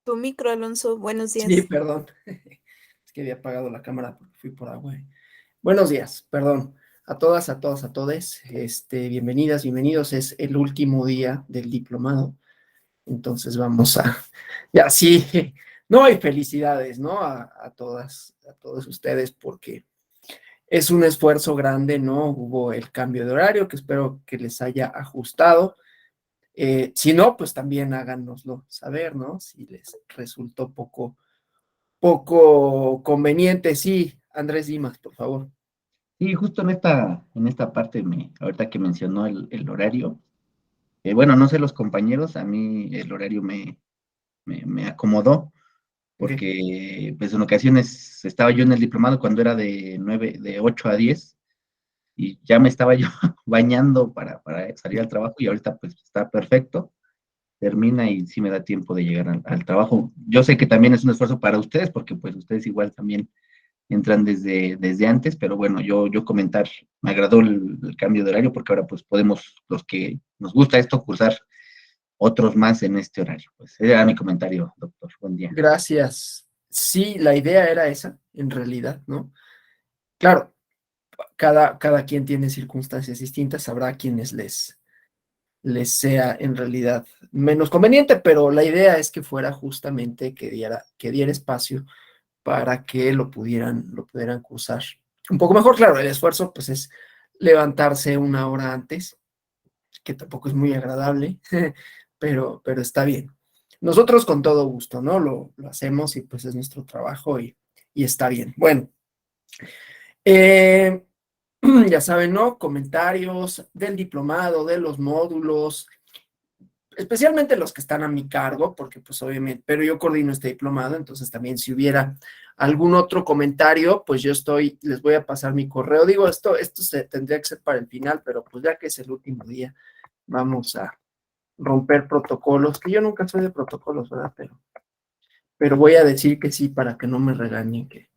Tu micro, Alonso. Buenos días. Sí, perdón. Es que había apagado la cámara porque fui por agua. Buenos días, perdón. A todas, a todos, a todes. Bienvenidas, bienvenidos. Es el último día del diplomado. Entonces vamos a... Ya, sí. No hay felicidades, ¿no? A todas, a todos ustedes porque es un esfuerzo grande, ¿no? Hubo el cambio de horario que espero que les haya ajustado. Si no, pues también háganoslo saber, ¿no? Si les resultó poco conveniente. Sí, Andrés Dimas, por favor. Sí, justo en esta parte, ahorita que mencionó el horario, bueno, no sé los compañeros, a mí el horario me acomodó, Okay. porque pues en ocasiones estaba yo en el diplomado cuando era de 8 a 10, y ya me estaba yo bañando para salir al trabajo, y ahorita pues está perfecto, termina y sí me da tiempo de llegar al trabajo. Yo sé que también es un esfuerzo para ustedes, porque pues ustedes igual también entran desde antes, pero bueno, yo comentar, me agradó el cambio de horario, porque ahora pues podemos, los que nos gusta esto, cursar otros más en este horario. Pues ese era mi comentario, doctor. Buen día. Gracias. Sí, la idea era esa, en realidad, ¿no? Claro, cada quien tiene circunstancias distintas, habrá quienes les sea en realidad menos conveniente, pero la idea es que fuera justamente que diera espacio para que lo pudieran cursar un poco mejor. Claro, el esfuerzo pues es levantarse una hora antes, que tampoco es muy agradable, pero está bien. Nosotros con todo gusto, ¿no? Lo hacemos y pues es nuestro trabajo y está bien. Bueno, eh, ya saben, ¿no? Comentarios del diplomado, de los módulos, especialmente los que están a mi cargo, porque pues obviamente, pero yo coordino este diplomado, entonces también si hubiera algún otro comentario, pues les voy a pasar mi correo. Digo, esto se tendría que ser para el final, pero pues ya que es el último día, vamos a romper protocolos, que yo nunca soy de protocolos, ¿verdad? Pero voy a decir que sí para que no me regañen, que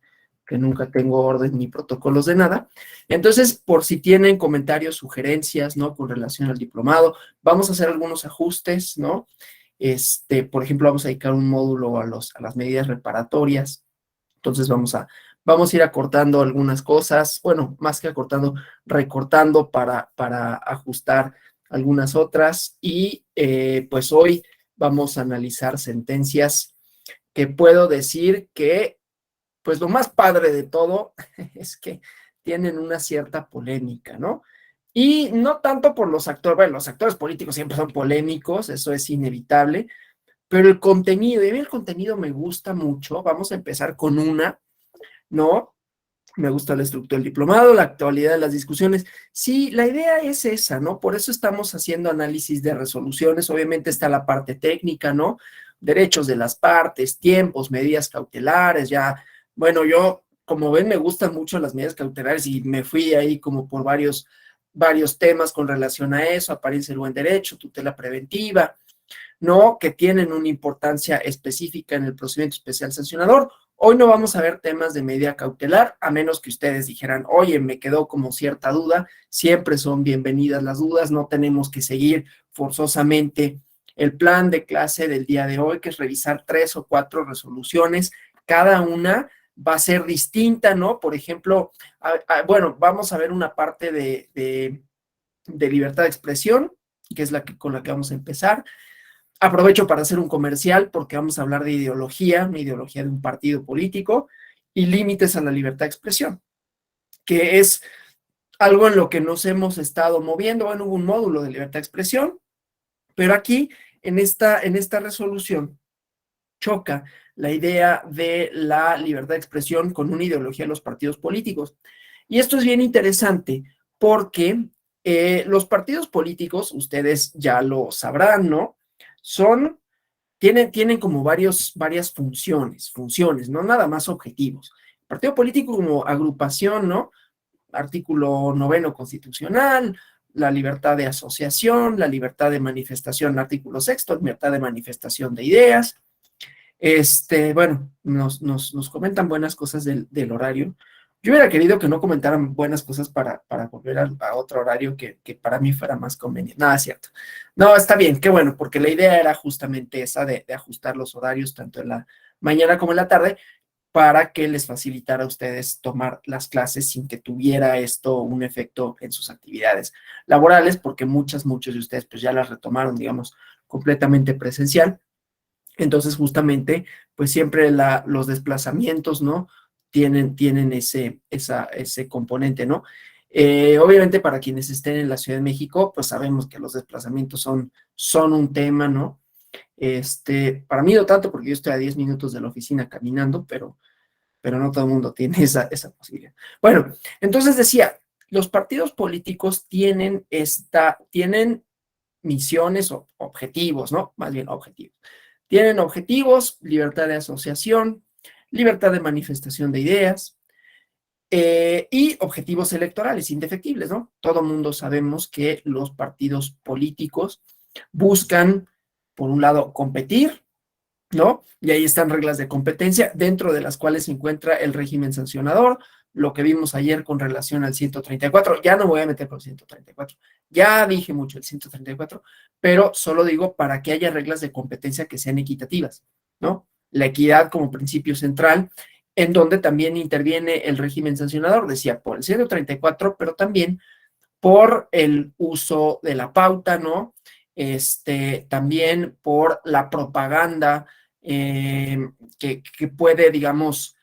nunca tengo orden ni protocolos de nada. Entonces, por si tienen comentarios, sugerencias, ¿no? Con relación al diplomado, vamos a hacer algunos ajustes, ¿no? Por ejemplo, vamos a dedicar un módulo a las medidas reparatorias. Entonces, vamos a ir acortando algunas cosas, bueno, más que acortando, recortando para ajustar algunas otras. Y pues hoy vamos a analizar sentencias que puedo decir que pues lo más padre de todo es que tienen una cierta polémica, ¿no? Y no tanto por los actores, bueno, los actores políticos siempre son polémicos, eso es inevitable, pero el contenido, y a mí el contenido me gusta mucho. Vamos a empezar con una, ¿no? Me gusta la estructura del diplomado, la actualidad de las discusiones. Sí, la idea es esa, ¿no? Por eso estamos haciendo análisis de resoluciones. Obviamente está la parte técnica, ¿no? Derechos de las partes, tiempos, medidas cautelares, ya. Bueno, yo, como ven, me gustan mucho las medidas cautelares y me fui ahí como por varios temas con relación a eso: apariencia del buen derecho, tutela preventiva, ¿no? Que tienen una importancia específica en el procedimiento especial sancionador. Hoy no vamos a ver temas de medida cautelar, a menos que ustedes dijeran, oye, me quedó como cierta duda. Siempre son bienvenidas las dudas, no tenemos que seguir forzosamente el plan de clase del día de hoy, que es revisar 3 o 4 resoluciones. Cada una va a ser distinta, ¿no? Por ejemplo, bueno, vamos a ver una parte de libertad de expresión, que es con la que vamos a empezar. Aprovecho para hacer un comercial porque vamos a hablar de ideología, una ideología de un partido político y límites a la libertad de expresión, que es algo en lo que nos hemos estado moviendo. Bueno, hubo un módulo de libertad de expresión, pero aquí en esta resolución choca la idea de la libertad de expresión con una ideología de los partidos políticos. Y esto es bien interesante porque los partidos políticos, ustedes ya lo sabrán, ¿no? Tienen como varias funciones, no nada más objetivos. El partido político como agrupación, ¿no? Artículo 9 constitucional, la libertad de asociación, la libertad de manifestación, artículo 6, libertad de manifestación de ideas. Bueno, nos comentan buenas cosas del horario. Yo hubiera querido que no comentaran buenas cosas para volver a otro horario que para mí fuera más conveniente. Nada, es cierto. No, está bien, qué bueno, porque la idea era justamente esa de ajustar los horarios tanto en la mañana como en la tarde para que les facilitara a ustedes tomar las clases sin que tuviera esto un efecto en sus actividades laborales, porque muchos de ustedes pues ya las retomaron, digamos, completamente presencial. Entonces, justamente, pues siempre los desplazamientos, ¿no? Tienen ese componente, ¿no? Obviamente, para quienes estén en la Ciudad de México, pues sabemos que los desplazamientos son un tema, ¿no? Para mí no tanto, porque yo estoy a 10 minutos de la oficina caminando, pero no todo el mundo tiene esa posibilidad. Bueno, entonces decía, los partidos políticos tienen misiones o objetivos, ¿no? Más bien objetivos. Tienen objetivos, libertad de asociación, libertad de manifestación de ideas y objetivos electorales indefectibles, ¿no? Todo mundo sabemos que los partidos políticos buscan, por un lado, competir, ¿no? Y ahí están reglas de competencia, dentro de las cuales se encuentra el régimen sancionador, lo que vimos ayer con relación al 134, ya no voy a meter con el 134, ya dije mucho el 134, pero solo digo para que haya reglas de competencia que sean equitativas, ¿no? La equidad como principio central, en donde también interviene el régimen sancionador, decía, por el 134, pero también por el uso de la pauta, ¿no? También por la propaganda que puede, digamos,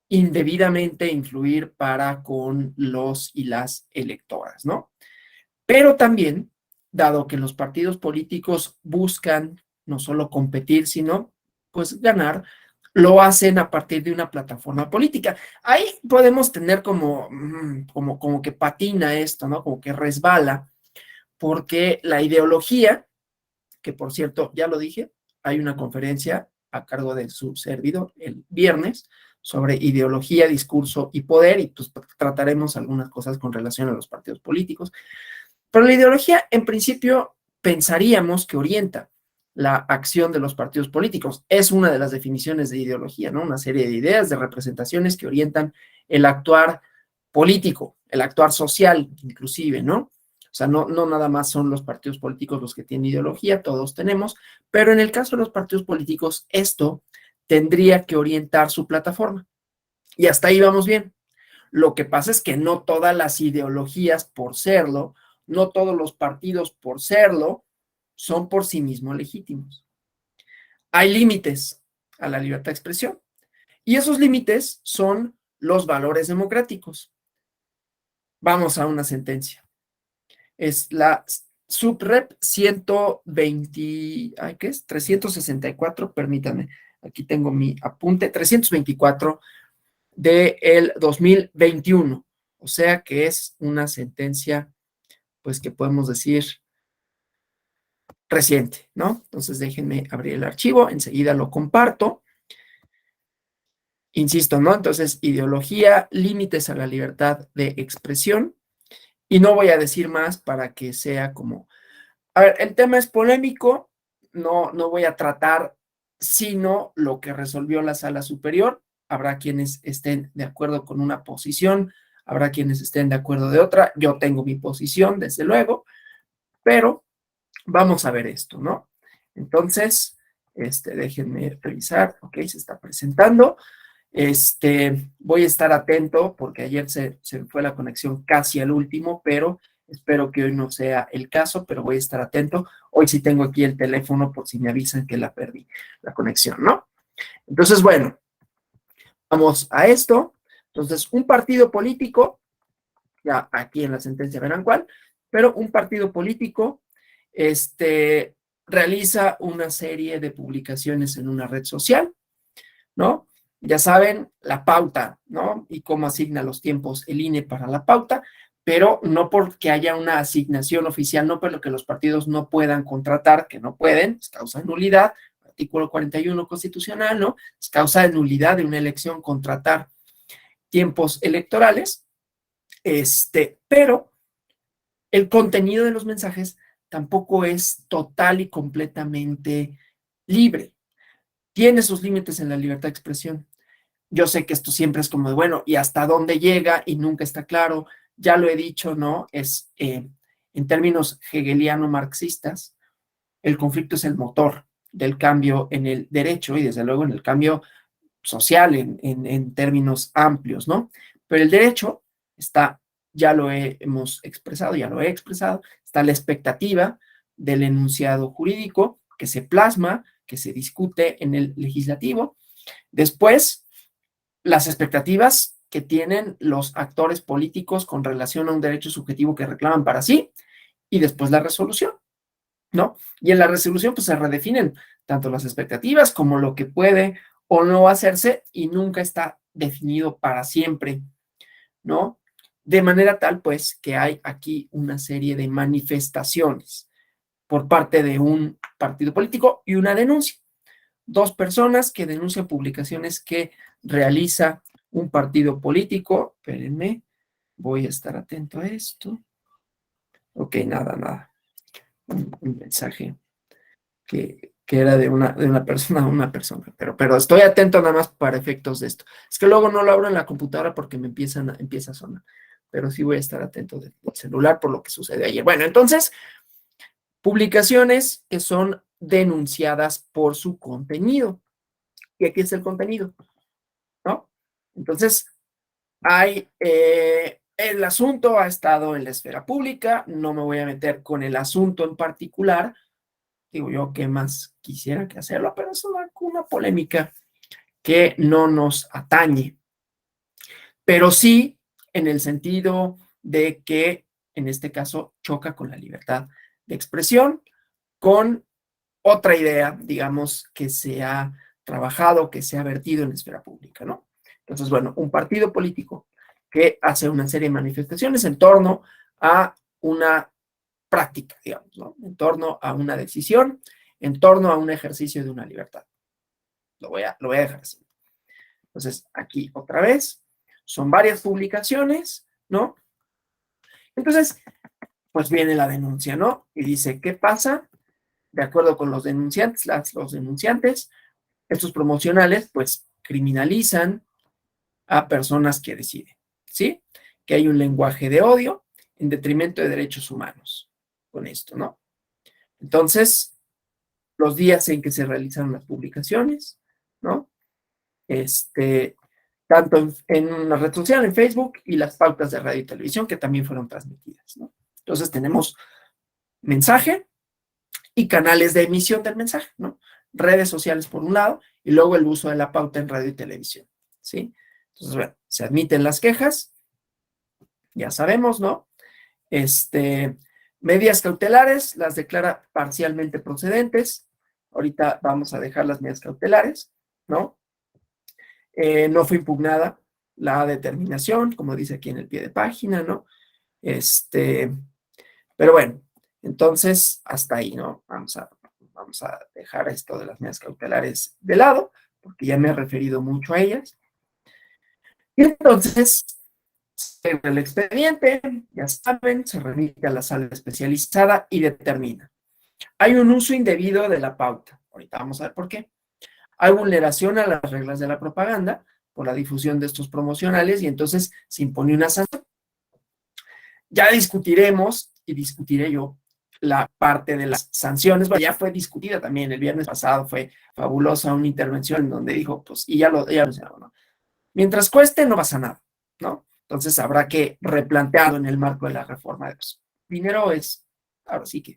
indebidamente influir para con los y las electoras, ¿no? Pero también, dado que los partidos políticos buscan no solo competir, sino pues ganar, lo hacen a partir de una plataforma política. Ahí podemos tener como que patina esto, ¿no? Como que resbala, porque la ideología, que por cierto, ya lo dije, hay una conferencia a cargo de su servidor el viernes sobre ideología, discurso y poder, y pues trataremos algunas cosas con relación a los partidos políticos. Pero la ideología, en principio, pensaríamos que orienta la acción de los partidos políticos. Es una de las definiciones de ideología, ¿no? Una serie de ideas, de representaciones que orientan el actuar político, el actuar social, inclusive, ¿no? O sea, no nada más son los partidos políticos los que tienen ideología, todos tenemos, pero en el caso de los partidos políticos, esto tendría que orientar su plataforma. Y hasta ahí vamos bien. Lo que pasa es que no todas las ideologías por serlo, no todos los partidos por serlo, son por sí mismos legítimos. Hay límites a la libertad de expresión y esos límites son los valores democráticos. Vamos a una sentencia. Es la Subrep 120, ¿qué es? 364, permítanme, aquí tengo mi apunte, 324 del 2021. O sea que es una sentencia, pues que podemos decir reciente, ¿no? Entonces déjenme abrir el archivo, enseguida lo comparto. Insisto, ¿no? Entonces, ideología, límites a la libertad de expresión. Y no voy a decir más para que sea como... A ver, el tema es polémico, no voy a tratar sino lo que resolvió la sala superior. Habrá quienes estén de acuerdo con una posición, habrá quienes estén de acuerdo de otra. Yo tengo mi posición, desde luego, pero vamos a ver esto, ¿no? Entonces, déjenme revisar, ok, se está presentando. Voy a estar atento porque ayer se fue la conexión casi al último, pero espero que hoy no sea el caso, pero voy a estar atento. Hoy sí tengo aquí el teléfono por si me avisan que la perdí, la conexión, ¿no? Entonces, bueno, vamos a esto. Entonces, un partido político, ya aquí en la sentencia verán cuál, pero un partido político, realiza una serie de publicaciones en una red social, ¿no? Ya saben, la pauta, ¿no? Y cómo asigna los tiempos el INE para la pauta, pero no porque haya una asignación oficial, no por lo que los partidos no puedan contratar, que no pueden, es causa de nulidad, artículo 41 constitucional, ¿no? Es causa de nulidad de una elección contratar tiempos electorales, pero el contenido de los mensajes tampoco es total y completamente libre. Tiene sus límites en la libertad de expresión. Yo sé que esto siempre es como de, bueno, ¿y hasta dónde llega? Y nunca está claro. Ya lo he dicho, ¿no? En términos hegeliano-marxistas, el conflicto es el motor del cambio en el derecho y desde luego en el cambio social en términos amplios, ¿no? Pero el derecho está, hemos expresado, ya lo he expresado, está la expectativa del enunciado jurídico que se plasma, que se discute en el legislativo. Después, las expectativas que tienen los actores políticos con relación a un derecho subjetivo que reclaman para sí, y después la resolución, ¿no? Y en la resolución pues se redefinen tanto las expectativas como lo que puede o no hacerse y nunca está definido para siempre, ¿no? De manera tal pues que hay aquí una serie de manifestaciones por parte de un partido político y una denuncia. Dos personas que denuncian publicaciones que realiza un partido político. Espérenme, voy a estar atento a esto. Ok, nada. Un mensaje que era de una persona a una persona, pero estoy atento nada más para efectos de esto. Es que luego no lo abro en la computadora porque me empieza a sonar, pero sí voy a estar atento del celular por lo que sucedió ayer. Bueno, entonces, publicaciones que son denunciadas por su contenido. Y aquí es el contenido, ¿no? Entonces, el asunto ha estado en la esfera pública, no me voy a meter con el asunto en particular, digo yo que más quisiera que hacerlo, pero es una polémica que no nos atañe, pero sí en el sentido de que en este caso choca con la libertad de expresión, con otra idea, digamos, que se ha trabajado, que se ha vertido en la esfera pública, ¿no? Entonces, bueno, un partido político que hace una serie de manifestaciones en torno a una práctica, digamos, ¿no? En torno a una decisión, en torno a un ejercicio de una libertad. Lo voy a dejar así. Entonces, aquí otra vez, son varias publicaciones, ¿no? Entonces, pues viene la denuncia, ¿no? Y dice, ¿qué pasa? De acuerdo con los denunciantes, los denunciantes, estos promocionales, pues criminalizan a personas que deciden, ¿sí? Que hay un lenguaje de odio en detrimento de derechos humanos con esto, ¿no? Entonces, los días en que se realizaron las publicaciones, ¿no? Tanto en una red social, en Facebook, y las pautas de radio y televisión que también fueron transmitidas, ¿no? Entonces tenemos mensaje y canales de emisión del mensaje, ¿no? Redes sociales por un lado, y luego el uso de la pauta en radio y televisión, ¿sí? Entonces, bueno, se admiten las quejas, ya sabemos, ¿no? Medidas cautelares, las declara parcialmente procedentes. Ahorita vamos a dejar las medidas cautelares, ¿no? No fue impugnada la determinación, como dice aquí en el pie de página, ¿no? Pero bueno, entonces hasta ahí, ¿no? Vamos a dejar esto de las medidas cautelares de lado, porque ya me he referido mucho a ellas. Y entonces, el expediente, ya saben, se remite a la sala especializada y determina. Hay un uso indebido de la pauta. Ahorita vamos a ver por qué. Hay vulneración a las reglas de la propaganda por la difusión de estos promocionales y entonces se impone una sanción. Ya discutiremos y discutiré yo la parte de las sanciones. Bueno, ya fue discutida también el viernes pasado, fue fabulosa una intervención en donde dijo, pues, y ya lo ¿no? Mientras cueste, no pasa nada, ¿no? Entonces habrá que replantearlo en el marco de la reforma de los. Dinero es, ahora sí que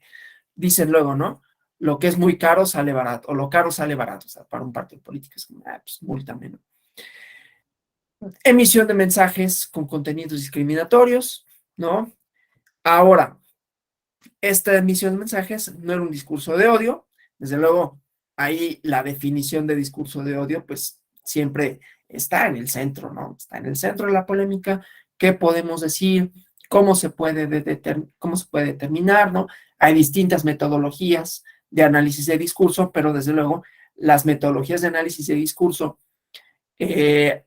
dicen luego, ¿no? Lo que es muy caro sale barato, o lo caro sale barato, o sea, para un partido político es como, pues, múltame, ¿no? Emisión de mensajes con contenidos discriminatorios, ¿no? Ahora, esta emisión de mensajes no era un discurso de odio, desde luego, ahí la definición de discurso de odio, pues siempre está en el centro, ¿no? Está en el centro de la polémica, ¿qué podemos decir? ¿Cómo se puede determinar, ¿no? Hay distintas metodologías de análisis de discurso, pero desde luego las metodologías de análisis de discurso que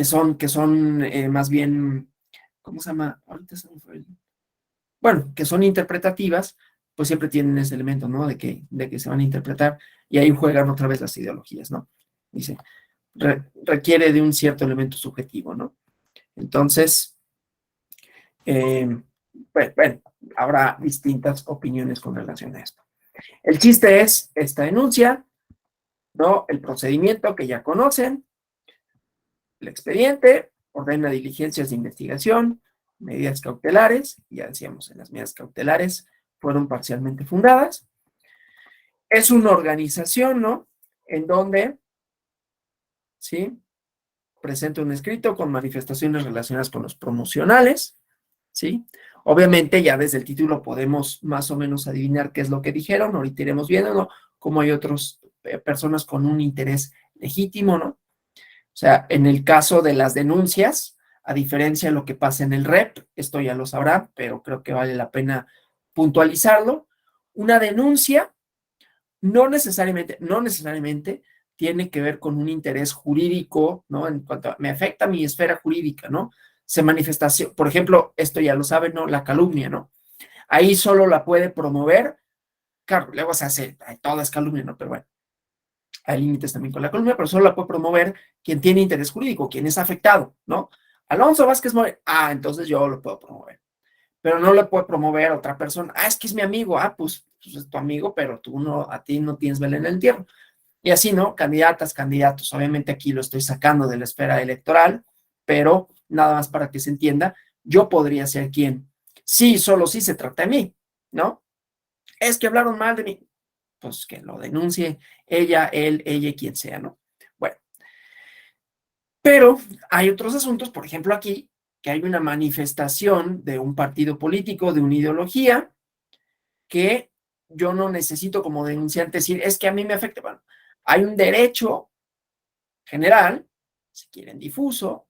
son más bien, ¿cómo se llama? Ahorita se me fue bueno, que son interpretativas, pues siempre tienen ese elemento, ¿no? De que se van a interpretar y ahí juegan otra vez las ideologías, ¿no? Dice, requiere de un cierto elemento subjetivo, ¿no? Entonces, bueno, habrá distintas opiniones con relación a esto. El chiste es esta denuncia, ¿no? El procedimiento que ya conocen, el expediente, ordena diligencias de investigación, medidas cautelares, ya decíamos, en las medidas cautelares fueron parcialmente fundadas. Es una organización, ¿no? En donde, ¿sí? Presenta un escrito con manifestaciones relacionadas con los promocionales, ¿sí? Obviamente ya desde el título podemos más o menos adivinar qué es lo que dijeron, ahorita iremos viendo, ¿no? Cómo hay otras personas con un interés legítimo, ¿no? O sea, en el caso de las denuncias, a diferencia de lo que pasa en el REP, esto ya lo sabrán, pero creo que vale la pena puntualizarlo, una denuncia no necesariamente tiene que ver con un interés jurídico, ¿no? En cuanto a, me afecta mi esfera jurídica, ¿no? Se manifestación, por ejemplo, esto ya lo saben, ¿no? La calumnia, ¿no? Ahí solo la puede promover, claro, luego se hace, toda es calumnia, ¿no? Pero bueno, hay límites también con la calumnia, pero solo la puede promover quien tiene interés jurídico, quien es afectado, ¿no? Alonso Vázquez Moreno, entonces yo lo puedo promover, pero no le puede promover a otra persona, es que es mi amigo, pues es tu amigo, pero tú no, a ti no tienes vela en el entierro. Y así, ¿no? Candidatas, candidatos, obviamente aquí lo estoy sacando de la esfera electoral, pero nada más para que se entienda, yo podría ser quien, sí, solo sí se trata de mí, ¿no? Es que hablaron mal de mí, pues que lo denuncie ella, él, ella, quien sea, ¿no? Bueno, pero hay otros asuntos, por ejemplo aquí, que hay una manifestación de un partido político, de una ideología, que yo no necesito como denunciante decir, es que a mí me afecta. Bueno, hay un derecho general, si quieren difuso,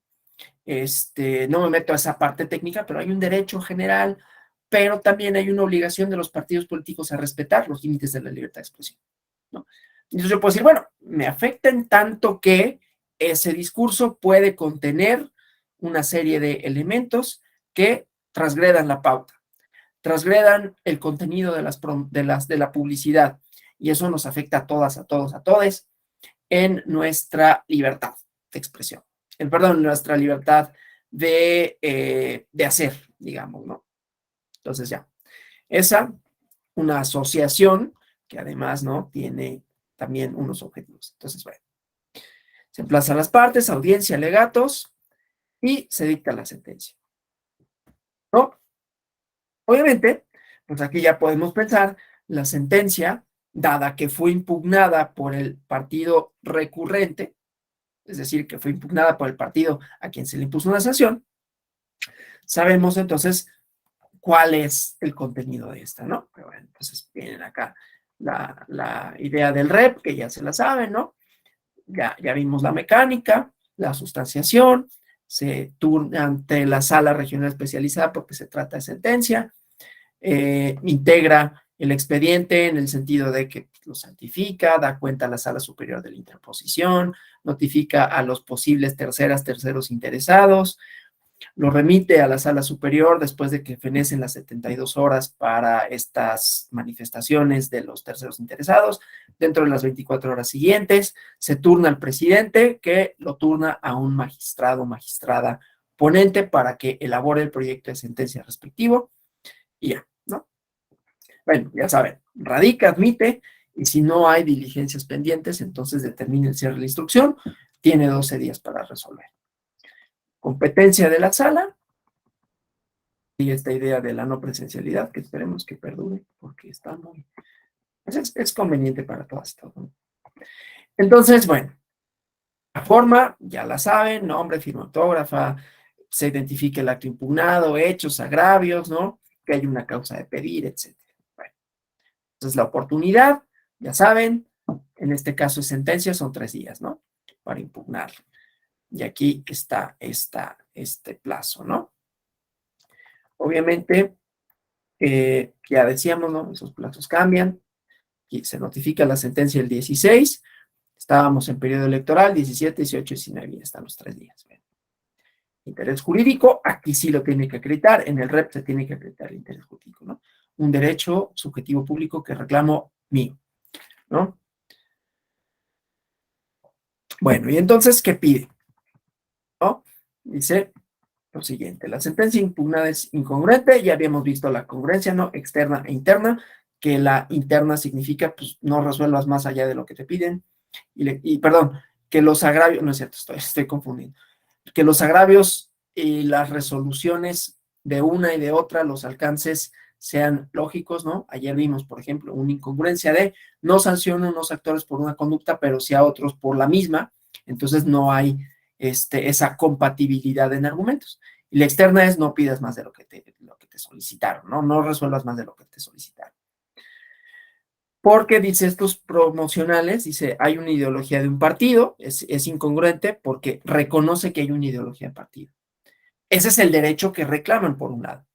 no me meto a esa parte técnica, pero hay un derecho general, pero también hay una obligación de los partidos políticos a respetar los límites de la libertad de expresión, ¿no? Entonces yo puedo decir, bueno, me afecta en tanto que ese discurso puede contener una serie de elementos que transgredan la pauta, transgredan el contenido de la publicidad, y eso nos afecta a todas, a todos, a todes en nuestra libertad de expresión, en nuestra libertad de hacer, digamos, ¿no? Entonces ya, una asociación que además, ¿no? Tiene también unos objetivos. Entonces, bueno, se emplazan las partes, audiencia, alegatos, y se dicta la sentencia, ¿no? Obviamente, pues aquí ya podemos pensar la sentencia, dada que fue impugnada por el partido recurrente, es decir, que fue impugnada por el partido a quien se le impuso una sanción, sabemos entonces cuál es el contenido de esta, ¿no? Pero bueno, entonces vienen acá la idea del REP, que ya se la saben, ¿no? Ya vimos la mecánica, la sustanciación, se turna ante la sala regional especializada porque se trata de sentencia, integra el expediente en el sentido de que lo santifica, da cuenta a la sala superior de la interposición, notifica a los posibles terceros interesados, lo remite a la sala superior después de que fenecen las 72 horas para estas manifestaciones de los terceros interesados. Dentro de las 24 horas siguientes, se turna al presidente, que lo turna a un magistrado o magistrada ponente para que elabore el proyecto de sentencia respectivo y ya, ¿no? Bueno, ya saben, radica, admite, y si no hay diligencias pendientes, entonces determina el cierre de la instrucción, tiene 12 días para resolver. Competencia de la sala, y esta idea de la no presencialidad, que esperemos que perdure, porque está muy, es conveniente para todas. ¿No? Entonces, bueno, la forma, ya la saben, nombre, firma autógrafa, se identifica el acto impugnado, hechos, agravios, ¿no? Que hay una causa de pedir, etc. Bueno, entonces la oportunidad, ya saben, en este caso es sentencia, son 3 días, ¿no? Para impugnar. Y aquí está este plazo, ¿no? Obviamente, ya decíamos, ¿no? Esos plazos cambian. Y se notifica la sentencia el 16. Estábamos en periodo electoral, 17, 18, 19, y están los 3 días. Bien. Interés jurídico, aquí sí lo tiene que acreditar. En el REP se tiene que acreditar el interés jurídico, ¿no? Un derecho subjetivo público que reclamo mío, ¿no? Bueno, y entonces, ¿qué pide? ¿No? Dice lo siguiente, la sentencia impugnada es incongruente, ya habíamos visto la congruencia, ¿no? Externa e interna, que la interna significa, pues, no resuelvas más allá de lo que te piden, perdón, que los agravios, no es cierto, estoy confundiendo, que los agravios y las resoluciones de una y de otra, los alcances sean lógicos, ¿no? Ayer vimos, por ejemplo, una incongruencia de no sanciono a unos actores por una conducta, pero sí a otros por la misma, entonces no hay esa compatibilidad en argumentos. Y la externa es no pidas más de lo que te solicitaron, ¿no? No resuelvas más de lo que te solicitaron. Porque dice estos promocionales, dice, hay una ideología de un partido, es incongruente porque reconoce que hay una ideología de partido. Ese es el derecho que reclaman por un lado.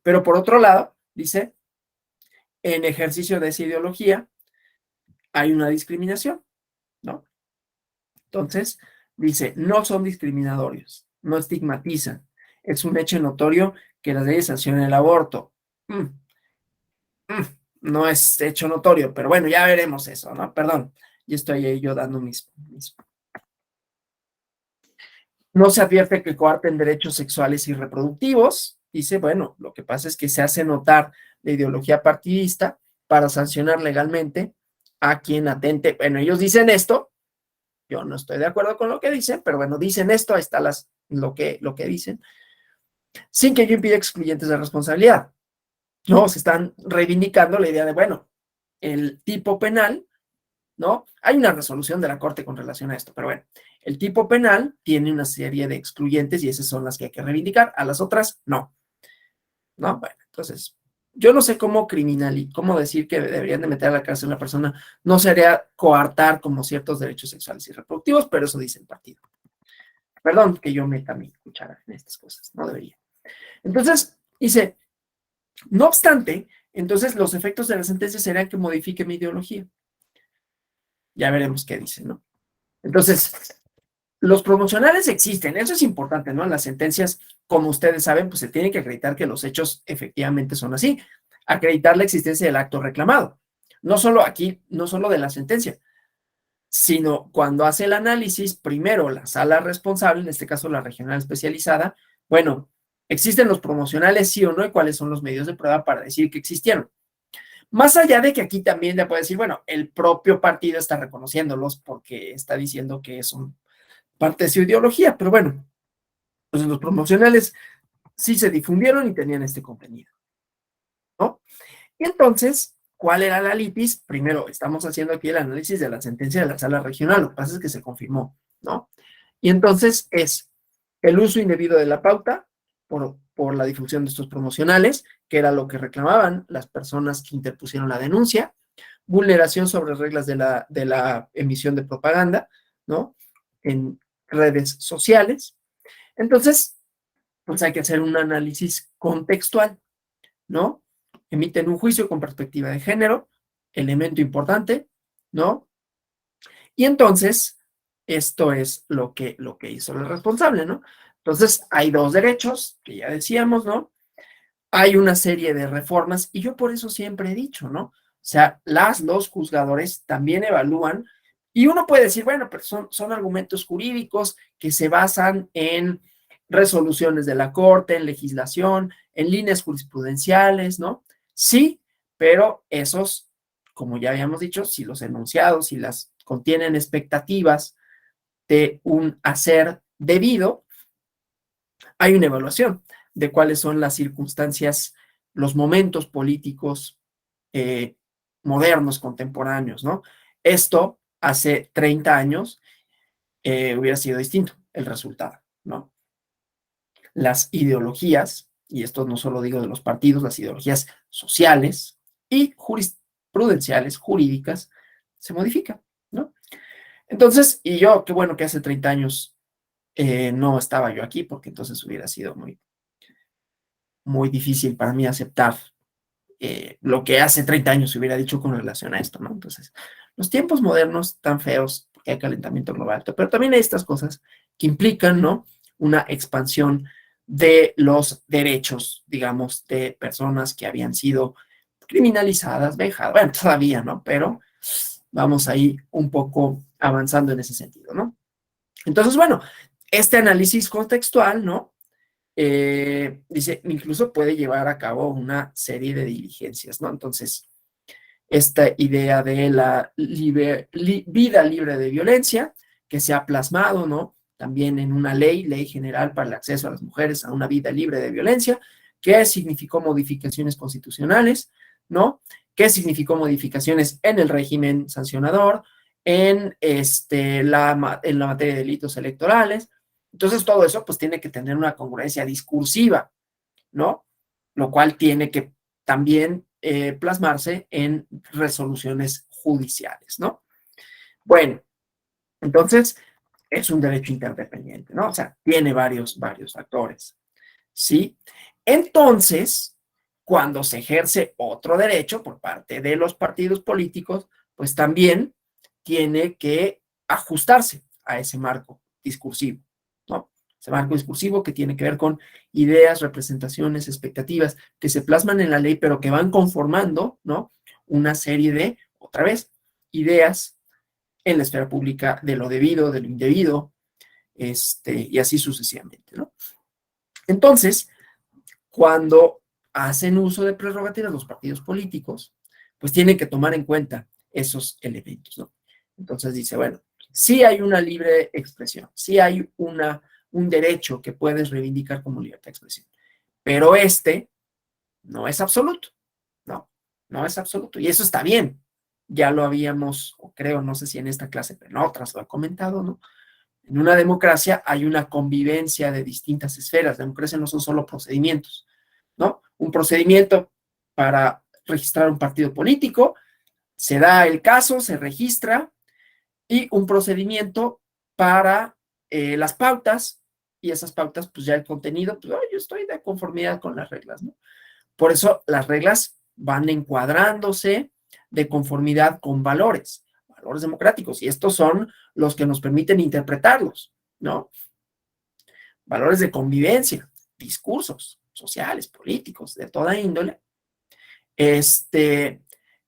Pero por otro lado, dice, en ejercicio de esa ideología hay una discriminación, ¿no? Entonces, dice, no son discriminatorios, no estigmatizan. Es un hecho notorio que las leyes sancionan el aborto. No es hecho notorio, pero bueno, ya veremos eso, ¿no? Perdón, ya estoy ahí yo dando mis... No se advierte que coarten derechos sexuales y reproductivos. Dice, bueno, lo que pasa es que se hace notar la ideología partidista para sancionar legalmente a quien atente. Bueno, ellos dicen esto, yo no estoy de acuerdo con lo que dicen, pero bueno, dicen esto, ahí está lo que dicen, sin que yo impida excluyentes de responsabilidad. No, se están reivindicando la idea de, bueno, el tipo penal, ¿no? Hay una resolución de la Corte con relación a esto, pero bueno, el tipo penal tiene una serie de excluyentes y esas son las que hay que reivindicar, a las otras no, ¿no? Bueno, entonces, yo no sé cómo cómo decir que deberían de meter a la cárcel a una persona, no sería coartar como ciertos derechos sexuales y reproductivos, pero eso dice el partido. Perdón que yo meta mi cuchara en estas cosas, no debería. Entonces, dice, no obstante, entonces los efectos de la sentencia serán que modifique mi ideología. Ya veremos qué dice, ¿no? Entonces, los promocionales existen, eso es importante, ¿no? En las sentencias, como ustedes saben, pues se tiene que acreditar que los hechos efectivamente son así, acreditar la existencia del acto reclamado. No solo aquí, no solo de la sentencia, sino cuando hace el análisis, primero la sala responsable, en este caso la regional especializada, bueno, ¿existen los promocionales sí o no? ¿Y cuáles son los medios de prueba para decir que existieron? Más allá de que aquí también le puede decir, bueno, el propio partido está reconociéndolos porque está diciendo que son parte de su ideología, pero bueno, pues los promocionales sí se difundieron y tenían este contenido, ¿no? Y entonces, ¿cuál era la litis? Primero, estamos haciendo aquí el análisis de la sentencia de la sala regional, lo que pasa es que se confirmó, ¿no? Y entonces es el uso indebido de la pauta por la difusión de estos promocionales, que era lo que reclamaban las personas que interpusieron la denuncia, vulneración sobre reglas de la emisión de propaganda, ¿no? En redes sociales. Entonces, pues hay que hacer un análisis contextual, ¿no? Emiten un juicio con perspectiva de género, elemento importante, ¿no? Y entonces, esto es lo que hizo el responsable, ¿no? Entonces, hay dos derechos, que ya decíamos, ¿no? Hay una serie de reformas, y yo por eso siempre he dicho, ¿no? O sea, los juzgadores también evalúan, y uno puede decir, bueno, pero son argumentos jurídicos que se basan en resoluciones de la Corte, en legislación, en líneas jurisprudenciales, ¿no? Sí, pero esos, como ya habíamos dicho, si los enunciados, si las contienen expectativas de un hacer debido, hay una evaluación de cuáles son las circunstancias, los momentos políticos modernos, contemporáneos, ¿no? Esto hace 30 años hubiera sido distinto el resultado, ¿no? Las ideologías, y esto no solo digo de los partidos, las ideologías sociales y jurisprudenciales, jurídicas, se modifican, ¿no? Entonces, y yo, qué bueno que hace 30 años no estaba yo aquí, porque entonces hubiera sido muy, muy difícil para mí aceptar lo que hace 30 años se hubiera dicho con relación a esto, ¿no? Entonces, los tiempos modernos tan feos, porque hay calentamiento global, pero también hay estas cosas que implican, ¿no? Una expansión de los derechos, digamos, de personas que habían sido criminalizadas, vejadas, bueno, todavía, ¿no? Pero vamos ahí un poco avanzando en ese sentido, ¿no? Entonces, bueno, este análisis contextual, ¿no? Dice, incluso puede llevar a cabo una serie de diligencias, ¿no? Entonces, esta idea de la vida libre de violencia, que se ha plasmado, ¿no? También en una ley general para el acceso a las mujeres a una vida libre de violencia, que significó modificaciones constitucionales, ¿no? Que significó modificaciones en el régimen sancionador, en la materia de delitos electorales. Entonces, todo eso, pues, tiene que tener una congruencia discursiva, ¿no? Lo cual tiene que también plasmarse en resoluciones judiciales, ¿no? Bueno, entonces es un derecho interdependiente, ¿no? O sea, tiene varios factores, ¿sí? Entonces, cuando se ejerce otro derecho por parte de los partidos políticos, pues también tiene que ajustarse a ese marco discursivo, ¿no? Ese marco discursivo que tiene que ver con ideas, representaciones, expectativas que se plasman en la ley, pero que van conformando, ¿no? Una serie de, otra vez, ideas en la esfera pública de lo debido, de lo indebido, y así sucesivamente, ¿no? Entonces, cuando hacen uso de prerrogativas los partidos políticos, pues tienen que tomar en cuenta esos elementos, ¿no? Entonces dice, bueno, sí hay una libre expresión, sí hay un derecho que puedes reivindicar como libertad de expresión, pero no es absoluto, no es absoluto, y eso está bien. Ya lo habíamos, o creo, no sé si en esta clase, pero en otras lo he comentado, ¿no? En una democracia hay una convivencia de distintas esferas. La democracia no son solo procedimientos, ¿no? Un procedimiento para registrar un partido político, se da el caso, se registra, y un procedimiento para las pautas, y esas pautas, pues ya el contenido, pues yo estoy de conformidad con las reglas, ¿no? Por eso las reglas van encuadrándose de conformidad con valores democráticos, y estos son los que nos permiten interpretarlos, ¿no? Valores de convivencia, discursos sociales, políticos, de toda índole,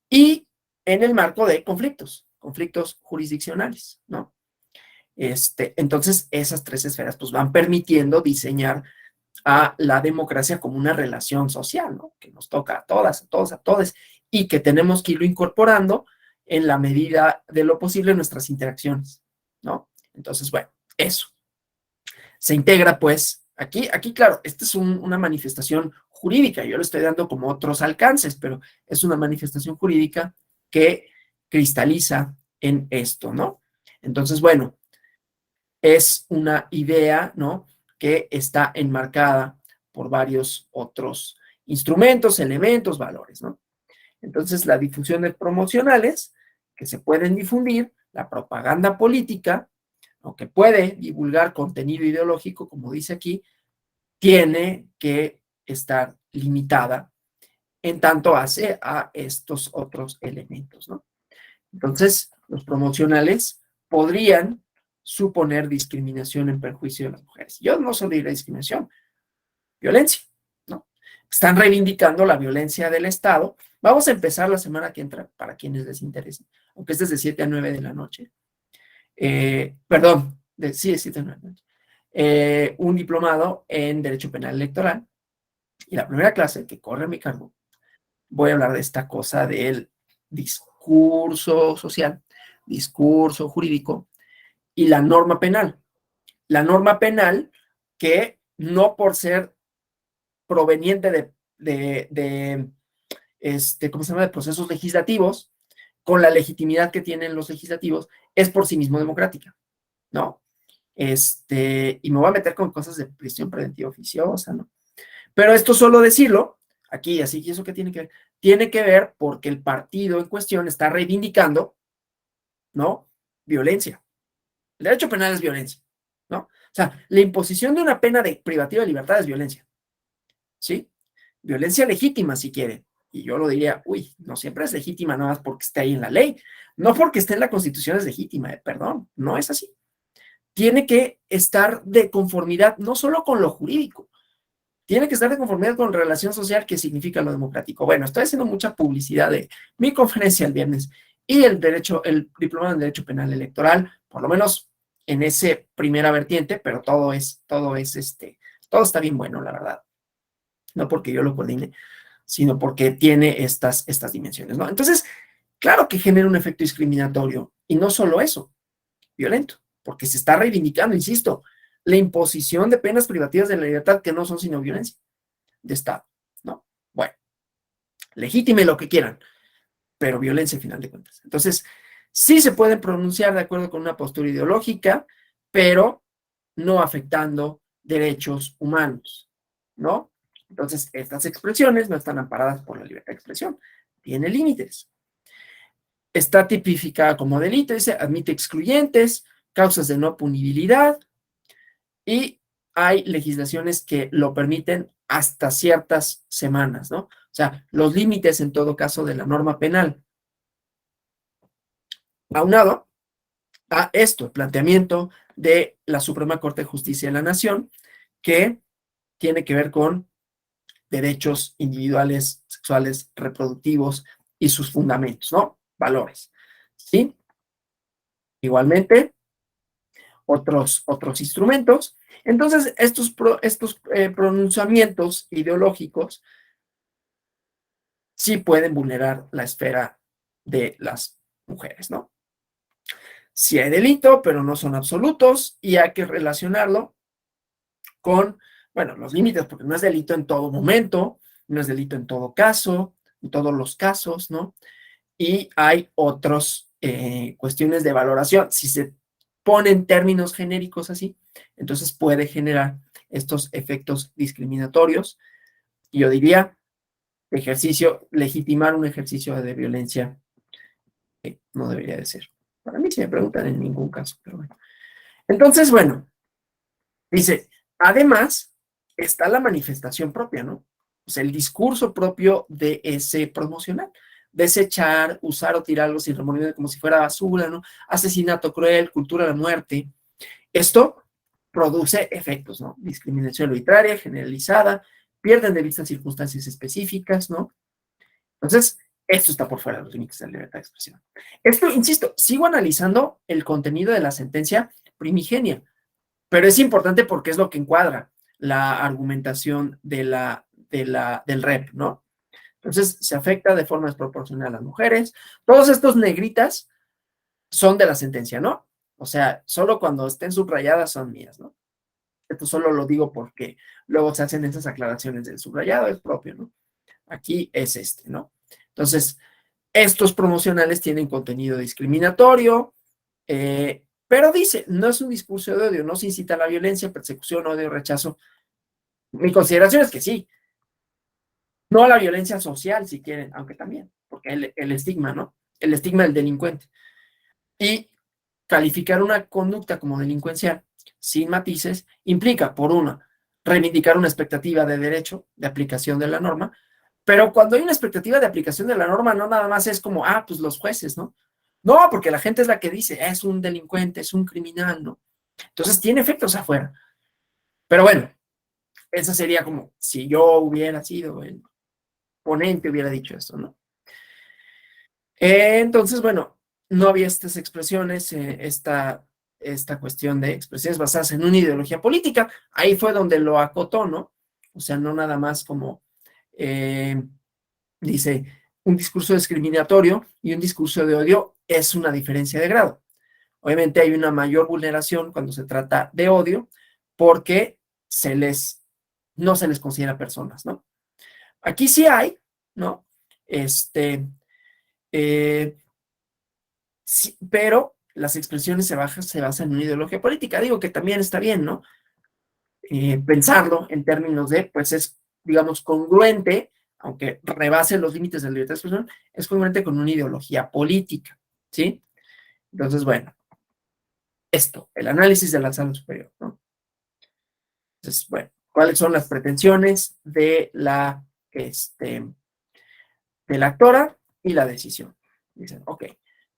y en el marco de conflictos jurisdiccionales, ¿no? Entonces, esas tres esferas pues van permitiendo diseñar a la democracia como una relación social, ¿no? Que nos toca a todas, a todos, a todos, y que tenemos que irlo incorporando en la medida de lo posible en nuestras interacciones, ¿no? Entonces, bueno, eso. Se integra, pues, aquí claro, esta es una manifestación jurídica, yo le estoy dando como otros alcances, pero es una manifestación jurídica que cristaliza en esto, ¿no? Entonces, bueno, es una idea, ¿no? Que está enmarcada por varios otros instrumentos, elementos, valores, ¿no? Entonces, la difusión de promocionales que se pueden difundir, la propaganda política, aunque puede divulgar contenido ideológico, como dice aquí, tiene que estar limitada en tanto hace a estos otros elementos, ¿no? Entonces, los promocionales podrían suponer discriminación en perjuicio de las mujeres. Yo no solo diré discriminación, violencia, ¿no? Están reivindicando la violencia del Estado. Vamos a empezar la semana que entra, para quienes les interese, aunque es de 7 a 9 de la noche. Perdón, de 7 a 9 de la noche. Un diplomado en Derecho Penal Electoral. Y la primera clase que corre a mi cargo, voy a hablar de esta cosa del discurso social, discurso jurídico y la norma penal. La norma penal que no por ser proveniente ¿cómo se llama?, de procesos legislativos, con la legitimidad que tienen los legislativos, es por sí mismo democrática, ¿no? Y me voy a meter con cosas de prisión preventiva oficiosa, ¿no? Pero esto solo decirlo, aquí, así que eso que tiene que ver, porque el partido en cuestión está reivindicando, ¿no?, violencia. El derecho penal es violencia, ¿no? O sea, la imposición de una pena de privativa de libertad es violencia, ¿sí? Violencia legítima, si quiere. Y yo lo diría, no siempre es legítima nada más porque esté ahí en la ley. No porque esté en la Constitución es legítima, perdón, no es así. Tiene que estar de conformidad no solo con lo jurídico, tiene que estar de conformidad con relación social, que significa lo democrático. Bueno, estoy haciendo mucha publicidad de mi conferencia el viernes y el diplomado en Derecho Penal Electoral, por lo menos en esa primera vertiente, pero todo está bien bueno, la verdad. No porque yo lo coordine, sino porque tiene estas dimensiones, ¿no? Entonces, claro que genera un efecto discriminatorio, y no solo eso, violento, porque se está reivindicando, insisto, la imposición de penas privativas de la libertad que no son sino violencia de Estado, ¿no? Bueno, legítime lo que quieran, pero violencia al final de cuentas. Entonces, sí se pueden pronunciar de acuerdo con una postura ideológica, pero no afectando derechos humanos, ¿no? Entonces, estas expresiones no están amparadas por la libertad de expresión, tiene límites. Está tipificada como delito, dice, admite excluyentes, causas de no punibilidad, y hay legislaciones que lo permiten hasta ciertas semanas, ¿no? O sea, los límites en todo caso de la norma penal. Aunado a esto, el planteamiento de la Suprema Corte de Justicia de la Nación, que tiene que ver con derechos individuales, sexuales, reproductivos y sus fundamentos, ¿no? Valores, ¿sí? Igualmente, otros instrumentos. Entonces, estos pronunciamientos ideológicos sí pueden vulnerar la esfera de las mujeres, ¿no? Sí hay delito, pero no son absolutos, y hay que relacionarlo con, bueno, los límites, porque no es delito en todo momento, no es delito en todo caso, en todos los casos, ¿no? Y hay otras cuestiones de valoración. Si se ponen términos genéricos así, entonces puede generar estos efectos discriminatorios. Y yo diría, legitimar un ejercicio de violencia que no debería de ser. Para mí, si me preguntan, en ningún caso, pero bueno. Entonces, bueno, dice, además, está la manifestación propia, ¿no? O sea, el discurso propio de ese promocional. Desechar, usar o tirar algo sin remordimiento como si fuera basura, ¿no? Asesinato cruel, cultura de la muerte. Esto produce efectos, ¿no? Discriminación arbitraria, generalizada, pierden de vista circunstancias específicas, ¿no? Entonces, esto está por fuera de los límites de la libertad de expresión. Esto, insisto, sigo analizando el contenido de la sentencia primigenia, pero es importante porque es lo que encuadra la argumentación del REP, ¿no? Entonces, se afecta de forma desproporcional a las mujeres. Todos estos negritas son de la sentencia, ¿no? O sea, solo cuando estén subrayadas son mías, ¿no? Esto solo lo digo porque luego se hacen esas aclaraciones del subrayado, es propio, ¿no? Aquí es ¿no? Entonces, estos promocionales tienen contenido discriminatorio, pero dice, no es un discurso de odio, no se incita a la violencia, persecución, odio, rechazo. Mi consideración es que sí, no a la violencia social, si quieren, aunque también, porque el estigma, ¿no? El estigma del delincuente. Y calificar una conducta como delincuencial sin matices implica, por una, reivindicar una expectativa de derecho de aplicación de la norma, pero cuando hay una expectativa de aplicación de la norma, no nada más es como, pues los jueces, ¿no? No, porque la gente es la que dice, es un delincuente, es un criminal, ¿no? Entonces tiene efectos afuera. Pero bueno, esa sería como si yo hubiera sido el ponente, hubiera dicho esto, ¿no? Entonces, bueno, no había estas expresiones, esta cuestión de expresiones basadas en una ideología política. Ahí fue donde lo acotó, ¿no? O sea, no nada más como, dice, un discurso discriminatorio y un discurso de odio es una diferencia de grado. Obviamente hay una mayor vulneración cuando se trata de odio porque no se les considera personas, ¿no? Aquí sí hay, ¿no? Sí, pero las expresiones se basan en una ideología política. Digo que también está bien, ¿no? Pensarlo en términos de, pues es, digamos, congruente, aunque rebase los límites de la libertad de expresión, es congruente con una ideología política, ¿sí? Entonces, bueno, el análisis de la sala superior, ¿no? Entonces, bueno, ¿cuáles son las pretensiones de la actora y la decisión? Dicen, ok,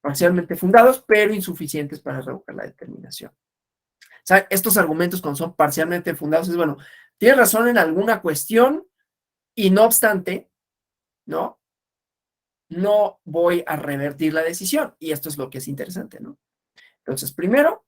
parcialmente fundados, pero insuficientes para revocar la determinación. O sea, estos argumentos cuando son parcialmente fundados es, bueno, tienes razón en alguna cuestión y no obstante, ¿no? No voy a revertir la decisión. Y esto es lo que es interesante, ¿no? Entonces, primero,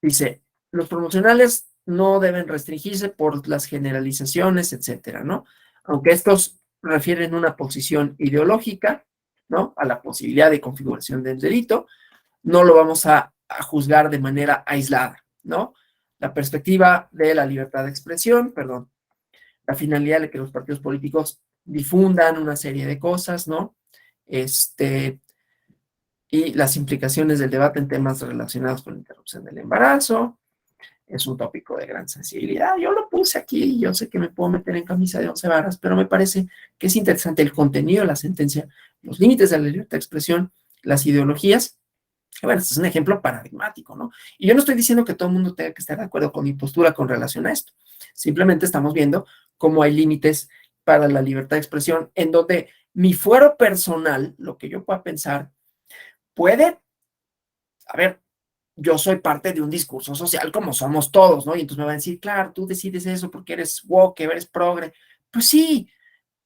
Dice, los promocionales no deben restringirse por las generalizaciones, etcétera, ¿no? Aunque estos refieren una posición ideológica, ¿no? A la posibilidad de configuración del delito, no lo vamos a juzgar de manera aislada, ¿no? La perspectiva de la libertad de expresión, perdón, la finalidad de que los partidos políticos difundan una serie de cosas, ¿no? Y las implicaciones del debate en temas relacionados con la interrupción del embarazo, es un tópico de gran sensibilidad. Yo lo puse aquí, yo sé que me puedo meter en camisa de 11 varas, pero me parece que es interesante el contenido de la sentencia, los límites de la libertad de expresión, las ideologías. Bueno, este es un ejemplo paradigmático, ¿no? Y yo no estoy diciendo que todo el mundo tenga que estar de acuerdo con mi postura con relación a esto. Simplemente estamos viendo cómo hay límites para la libertad de expresión en donde mi fuero personal, lo que yo pueda pensar, puede, a ver, yo soy parte de un discurso social como somos todos, ¿no? Y entonces me van a decir, claro, tú decides eso porque eres woke, eres progre. Pues sí,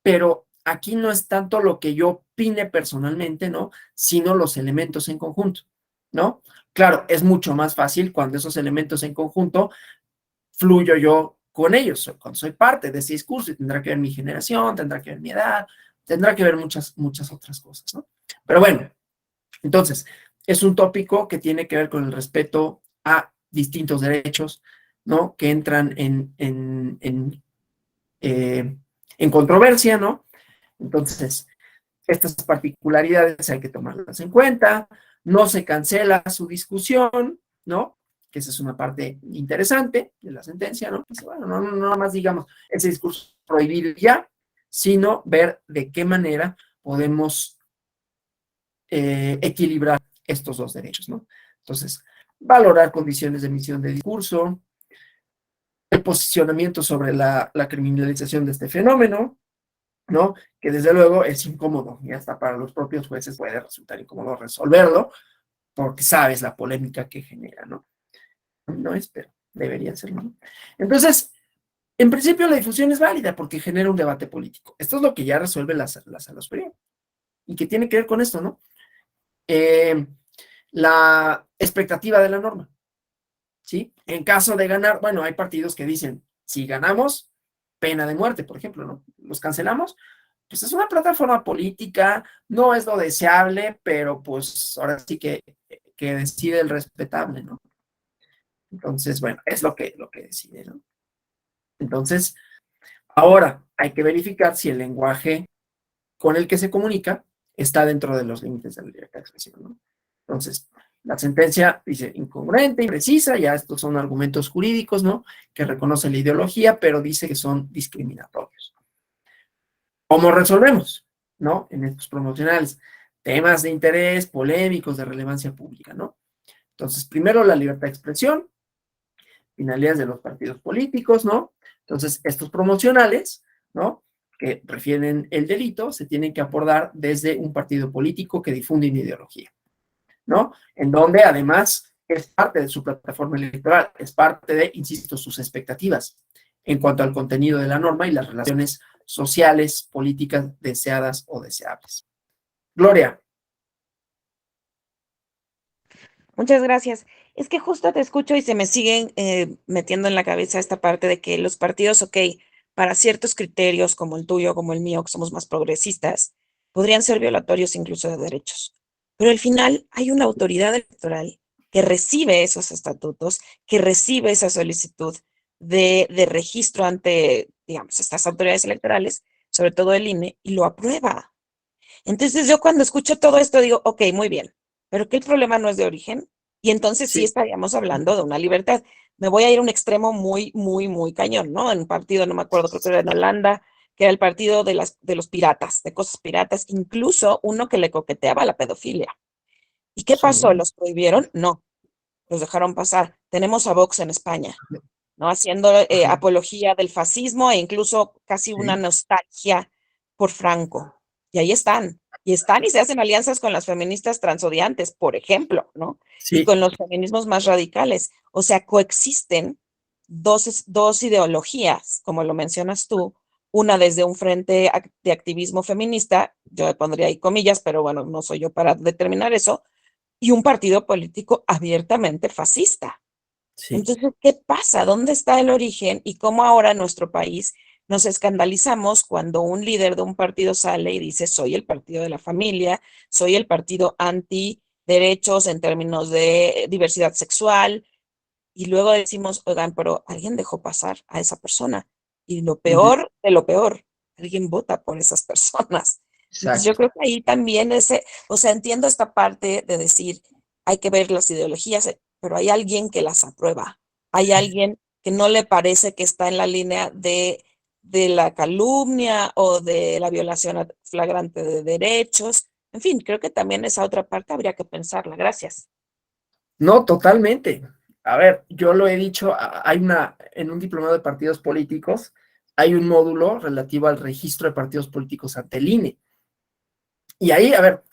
pero aquí no es tanto lo que yo opine personalmente, ¿no? Sino los elementos en conjunto, ¿no? Claro, es mucho más fácil cuando esos elementos en conjunto fluyo yo con ellos, cuando soy parte de ese discurso y tendrá que ver mi generación, tendrá que ver mi edad, tendrá que ver muchas otras cosas, ¿no? Pero bueno, entonces, es un tópico que tiene que ver con el respeto a distintos derechos, ¿no? Que entran en controversia, ¿no? Entonces, estas particularidades hay que tomarlas en cuenta, no se cancela su discusión, ¿no? Que esa es una parte interesante de la sentencia, ¿no? Pues, bueno, no nada más digamos ese discurso prohibido ya, sino ver de qué manera podemos equilibrar estos dos derechos, ¿no? Entonces, valorar condiciones de emisión de discurso, el posicionamiento sobre la criminalización de este fenómeno, ¿no? Que desde luego es incómodo y hasta para los propios jueces puede resultar incómodo resolverlo porque sabes la polémica que genera, ¿no? No es, pero debería serlo, ¿no? Entonces, en principio la difusión es válida porque genera un debate político. Esto es lo que ya resuelve la sala superior y que tiene que ver con esto, ¿no? La expectativa de la norma, ¿sí? En caso de ganar, bueno, hay partidos que dicen, si ganamos, pena de muerte, por ejemplo, ¿no? Los cancelamos, pues es una plataforma política, no es lo deseable, pero pues ahora sí que decide el respetable, ¿no? Entonces, bueno, es lo que decide, ¿no? Entonces, ahora hay que verificar si el lenguaje con el que se comunica está dentro de los límites de la libertad de expresión, ¿no? Entonces, la sentencia dice incongruente, imprecisa, ya estos son argumentos jurídicos, ¿no? Que reconocen la ideología, pero dice que son discriminatorios. ¿Cómo resolvemos, no? En estos promocionales, temas de interés, polémicos, de relevancia pública, ¿no? Entonces, primero la libertad de expresión, finalidades de los partidos políticos, ¿no? Entonces, estos promocionales, ¿no? Que refieren el delito, se tienen que abordar desde un partido político que difunde una ideología, ¿no? En donde además es parte de su plataforma electoral, es parte de, insisto, sus expectativas en cuanto al contenido de la norma y las relaciones sociales, políticas deseadas o deseables. Gloria. Muchas gracias. Es que justo te escucho y se me siguen metiendo en la cabeza esta parte de que los partidos, ok, para ciertos criterios como el tuyo, como el mío, que somos más progresistas, podrían ser violatorios incluso de derechos. Pero al final hay una autoridad electoral que recibe esos estatutos, que recibe esa solicitud de registro ante, digamos, estas autoridades electorales, sobre todo el INE, y lo aprueba. Entonces yo cuando escucho todo esto digo, ok, muy bien, pero que el problema no es de origen y entonces sí Sí. estaríamos hablando de una libertad. Me voy a ir a un extremo muy, muy, muy cañón, ¿no? En un partido, no me acuerdo, creo que era en Holanda, que era el partido de los piratas, de cosas piratas, incluso uno que le coqueteaba a la pedofilia. ¿Y qué pasó? Sí. ¿Los prohibieron? No, los dejaron pasar. Tenemos a Vox en España, ¿no? Haciendo Ajá. apología del fascismo e incluso casi una Sí. nostalgia por Franco. Y ahí están. Y están y se hacen alianzas con las feministas transodiantes, por ejemplo, ¿no? Y Sí. con los feminismos más radicales. O sea, coexisten dos ideologías, como lo mencionas tú, una desde un frente de activismo feminista, yo le pondría ahí comillas, pero bueno, no soy yo para determinar eso, y un partido político abiertamente fascista. Sí. Entonces, ¿qué pasa? ¿Dónde está el origen? Y cómo ahora en nuestro país nos escandalizamos cuando un líder de un partido sale y dice, soy el partido de la familia, soy el partido anti derechos en términos de diversidad sexual, y luego decimos, oigan, pero alguien dejó pasar a esa persona. Y lo Ujú. peor de lo peor, alguien vota por esas personas. Entonces yo Exacto. creo que ahí también o sea, entiendo esta parte de decir, hay que ver las ideologías, pero hay alguien que las aprueba. Hay alguien que no le parece que está en la línea de la calumnia o de la violación flagrante de derechos. En fin, creo que también esa otra parte habría que pensarla. Gracias. No, totalmente. A ver, yo lo he dicho, en un diplomado de partidos políticos, hay un módulo relativo al registro de partidos políticos ante el INE. Y ahí, a ver,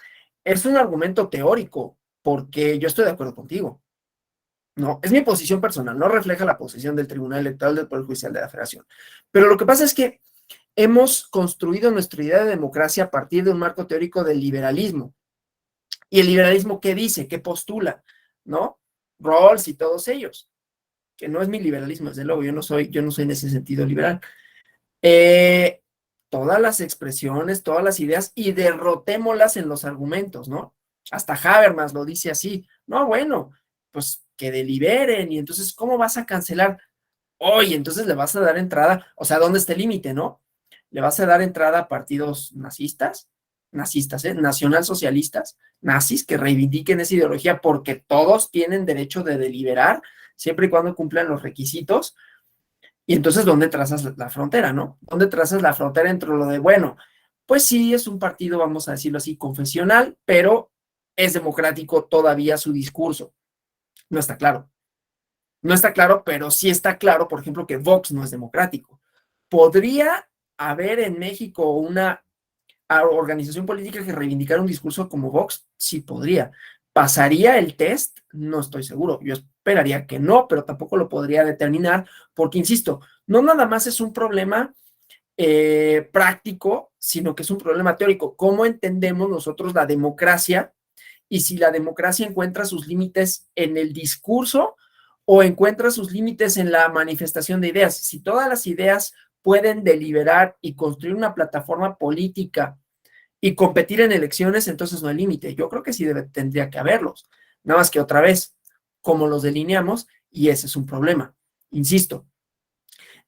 es un argumento teórico, porque yo estoy de acuerdo contigo. No, es mi posición personal, no refleja la posición del Tribunal Electoral del Poder Judicial de la Federación. Pero lo que pasa es que hemos construido nuestra idea de democracia a partir de un marco teórico del liberalismo. ¿Y el liberalismo qué dice? ¿Qué postula? ¿No? Rawls y todos ellos, que no es mi liberalismo, desde luego, yo no soy en ese sentido liberal. Eh, Todas las expresiones, todas las ideas y derrotémoslas en los argumentos, ¿no? Hasta Habermas lo dice así. No, bueno, pues que deliberen y entonces, ¿cómo vas a cancelar? Oye, entonces le vas a dar entrada, o sea, ¿dónde está el límite, no? ¿Le vas a dar entrada a partidos nazistas, nacionalsocialistas, nazis que reivindiquen esa ideología porque todos tienen derecho de deliberar siempre y cuando cumplan los requisitos? Y entonces, ¿dónde trazas la frontera, no? ¿Dónde trazas la frontera entre lo de, bueno, pues sí, es un partido, vamos a decirlo así, confesional, pero es democrático todavía su discurso? No está claro. No está claro, pero sí está claro, por ejemplo, que Vox no es democrático. ¿Podría haber en México una organización política que reivindicara un discurso como Vox? Sí, podría. ¿Pasaría el test? No estoy seguro. Yo esperaría que no, pero tampoco lo podría determinar, porque, insisto, no nada más es un problema práctico, sino que es un problema teórico. ¿Cómo entendemos nosotros la democracia? Y si la democracia encuentra sus límites en el discurso o encuentra sus límites en la manifestación de ideas. Si todas las ideas pueden deliberar y construir una plataforma política y competir en elecciones, entonces no hay límite. Yo creo que sí tendría que haberlos. Nada más que otra vez, como los delineamos, y ese es un problema. Insisto,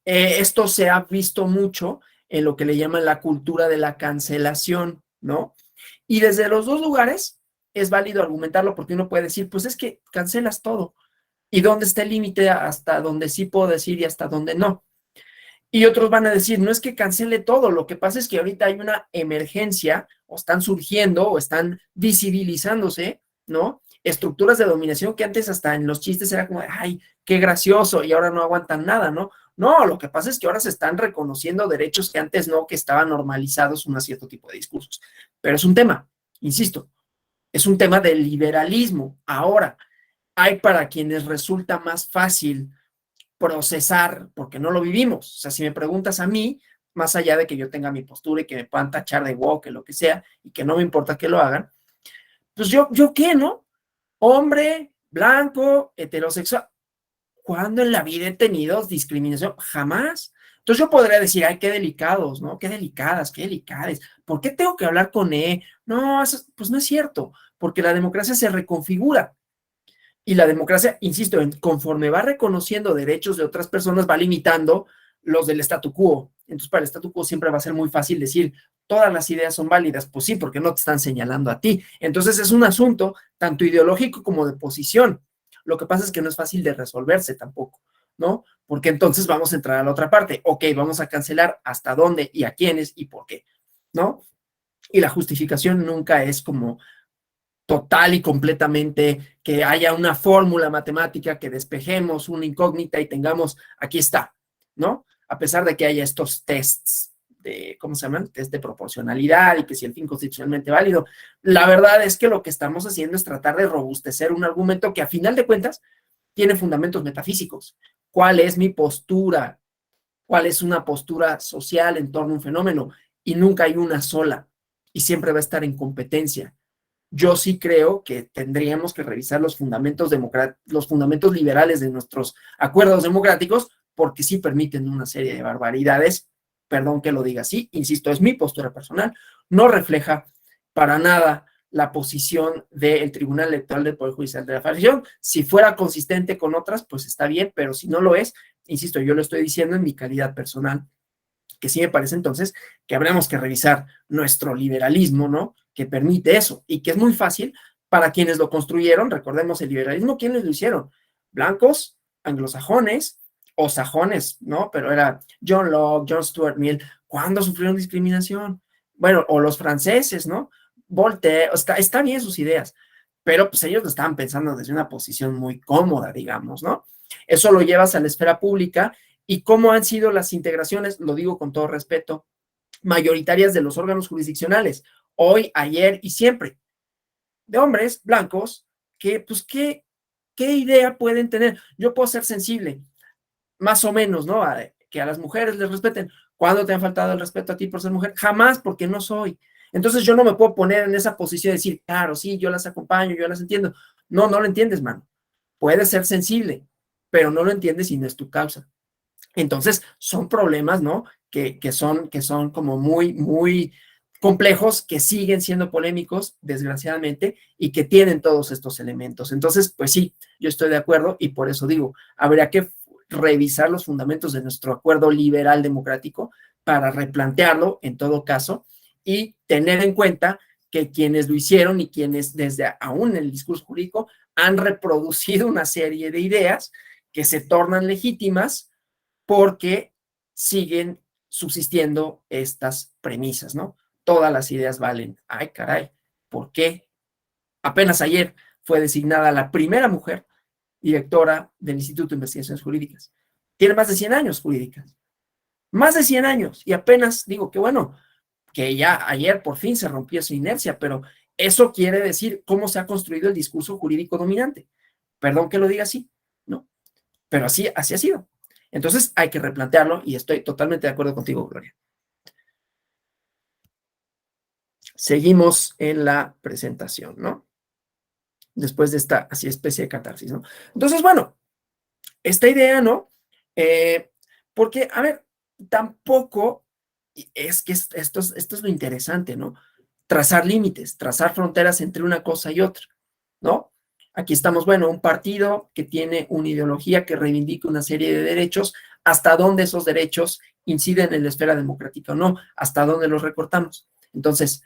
esto se ha visto mucho en lo que le llaman la cultura de la cancelación, ¿no? Y desde los dos lugares es válido argumentarlo, porque uno puede decir, pues es que cancelas todo. ¿Y dónde está el límite hasta donde sí puedo decir y hasta donde no? Y otros van a decir, no es que cancele todo, lo que pasa es que ahorita hay una emergencia, o están surgiendo, o están visibilizándose, ¿no? Estructuras de dominación que antes hasta en los chistes era como, ay, qué gracioso, y ahora no aguantan nada, ¿no? No, lo que pasa es que ahora se están reconociendo derechos que antes no, que estaban normalizados un cierto tipo de discursos. Pero es un tema, insisto, es un tema del liberalismo. Ahora, hay para quienes resulta más fácil procesar, porque no lo vivimos. O sea, si me preguntas a mí, más allá de que yo tenga mi postura y que me puedan tachar de woke, lo que sea, y que no me importa que lo hagan, pues yo qué, ¿no? Hombre, blanco, heterosexual. ¿Cuándo en la vida he tenido discriminación? Jamás. Entonces yo podría decir, ay, qué delicados, ¿no? Qué delicadas, qué delicades. ¿Por qué tengo que hablar con E? No, eso, pues no es cierto, porque la democracia se reconfigura. Y la democracia, insisto, conforme va reconociendo derechos de otras personas, va limitando los del statu quo. Entonces, para el statu quo siempre va a ser muy fácil decir, todas las ideas son válidas. Pues sí, porque no te están señalando a ti. Entonces, es un asunto tanto ideológico como de posición. Lo que pasa es que no es fácil de resolverse tampoco, ¿no? Porque entonces vamos a entrar a la otra parte. Ok, vamos a cancelar hasta dónde y a quiénes y por qué, ¿no? Y la justificación nunca es como total y completamente, que haya una fórmula matemática, que despejemos una incógnita y tengamos, aquí está, ¿no? A pesar de que haya estos tests de, ¿cómo se llaman? Test de proporcionalidad y que si el fin constitucionalmente válido. La verdad es que lo que estamos haciendo es tratar de robustecer un argumento que a final de cuentas tiene fundamentos metafísicos. ¿Cuál es mi postura? ¿Cuál es una postura social en torno a un fenómeno? Y nunca hay una sola y siempre va a estar en competencia. yo sí creo que tendríamos que revisar los fundamentos liberales de nuestros acuerdos democráticos, porque sí permiten una serie de barbaridades. Perdón que lo diga así, insisto, es mi postura personal, no refleja para nada la posición del Tribunal Electoral del Poder Judicial de la Federación. Si fuera consistente con otras, pues está bien, pero si no lo es, insisto, yo lo estoy diciendo en mi calidad personal, que sí me parece entonces que habríamos que revisar nuestro liberalismo, ¿no? Que permite eso y que es muy fácil para quienes lo construyeron. Recordemos el liberalismo, ¿quiénes lo hicieron? Blancos, anglosajones o sajones, ¿no? Pero era John Locke, John Stuart Mill. ¿Cuándo sufrieron discriminación? Bueno, o los franceses, ¿no? Voltaire, está bien sus ideas, pero pues ellos lo estaban pensando desde una posición muy cómoda, digamos, ¿no? Eso lo llevas a la esfera pública y cómo han sido las integraciones, lo digo con todo respeto, mayoritarias de los órganos jurisdiccionales, hoy, ayer y siempre, de hombres blancos que, pues, ¿qué idea pueden tener? Yo puedo ser sensible, más o menos, ¿no? Que a las mujeres les respeten. ¿Cuándo te han faltado el respeto a ti por ser mujer? Jamás, porque no soy. Entonces yo no me puedo poner en esa posición de decir, claro, sí, yo las acompaño, yo las entiendo. No, no lo entiendes, mano. Puedes ser sensible, pero no lo entiendes y no es tu causa. Entonces, son problemas, ¿no? Que son como muy, muy complejos, que siguen siendo polémicos, desgraciadamente, y que tienen todos estos elementos. Entonces, pues sí, yo estoy de acuerdo y por eso digo, habría que revisar los fundamentos de nuestro acuerdo liberal democrático para replantearlo en todo caso y tener en cuenta que quienes lo hicieron y quienes desde aún en el discurso jurídico han reproducido una serie de ideas que se tornan legítimas porque siguen subsistiendo estas premisas, ¿no? Todas las ideas valen. Ay, caray, ¿por qué? Apenas ayer fue designada la primera mujer directora del Instituto de Investigaciones Jurídicas. Tiene más de 100 años jurídicas. Más de 100 años. Y apenas digo que bueno, que ya ayer por fin se rompió esa inercia, pero eso quiere decir cómo se ha construido el discurso jurídico dominante. Perdón que lo diga así, ¿no? Pero así ha sido. Entonces hay que replantearlo y estoy totalmente de acuerdo contigo, Gloria. Seguimos en la presentación, ¿no? Después de esta así especie de catarsis, ¿no? Entonces, bueno, esta idea, ¿no? Porque, a ver, tampoco es que esto es lo interesante, ¿no? Trazar límites, trazar fronteras entre una cosa y otra, ¿no? Aquí estamos, bueno, un partido que tiene una ideología que reivindica una serie de derechos, hasta dónde esos derechos inciden en la esfera democrática o no, hasta dónde los recortamos. Entonces,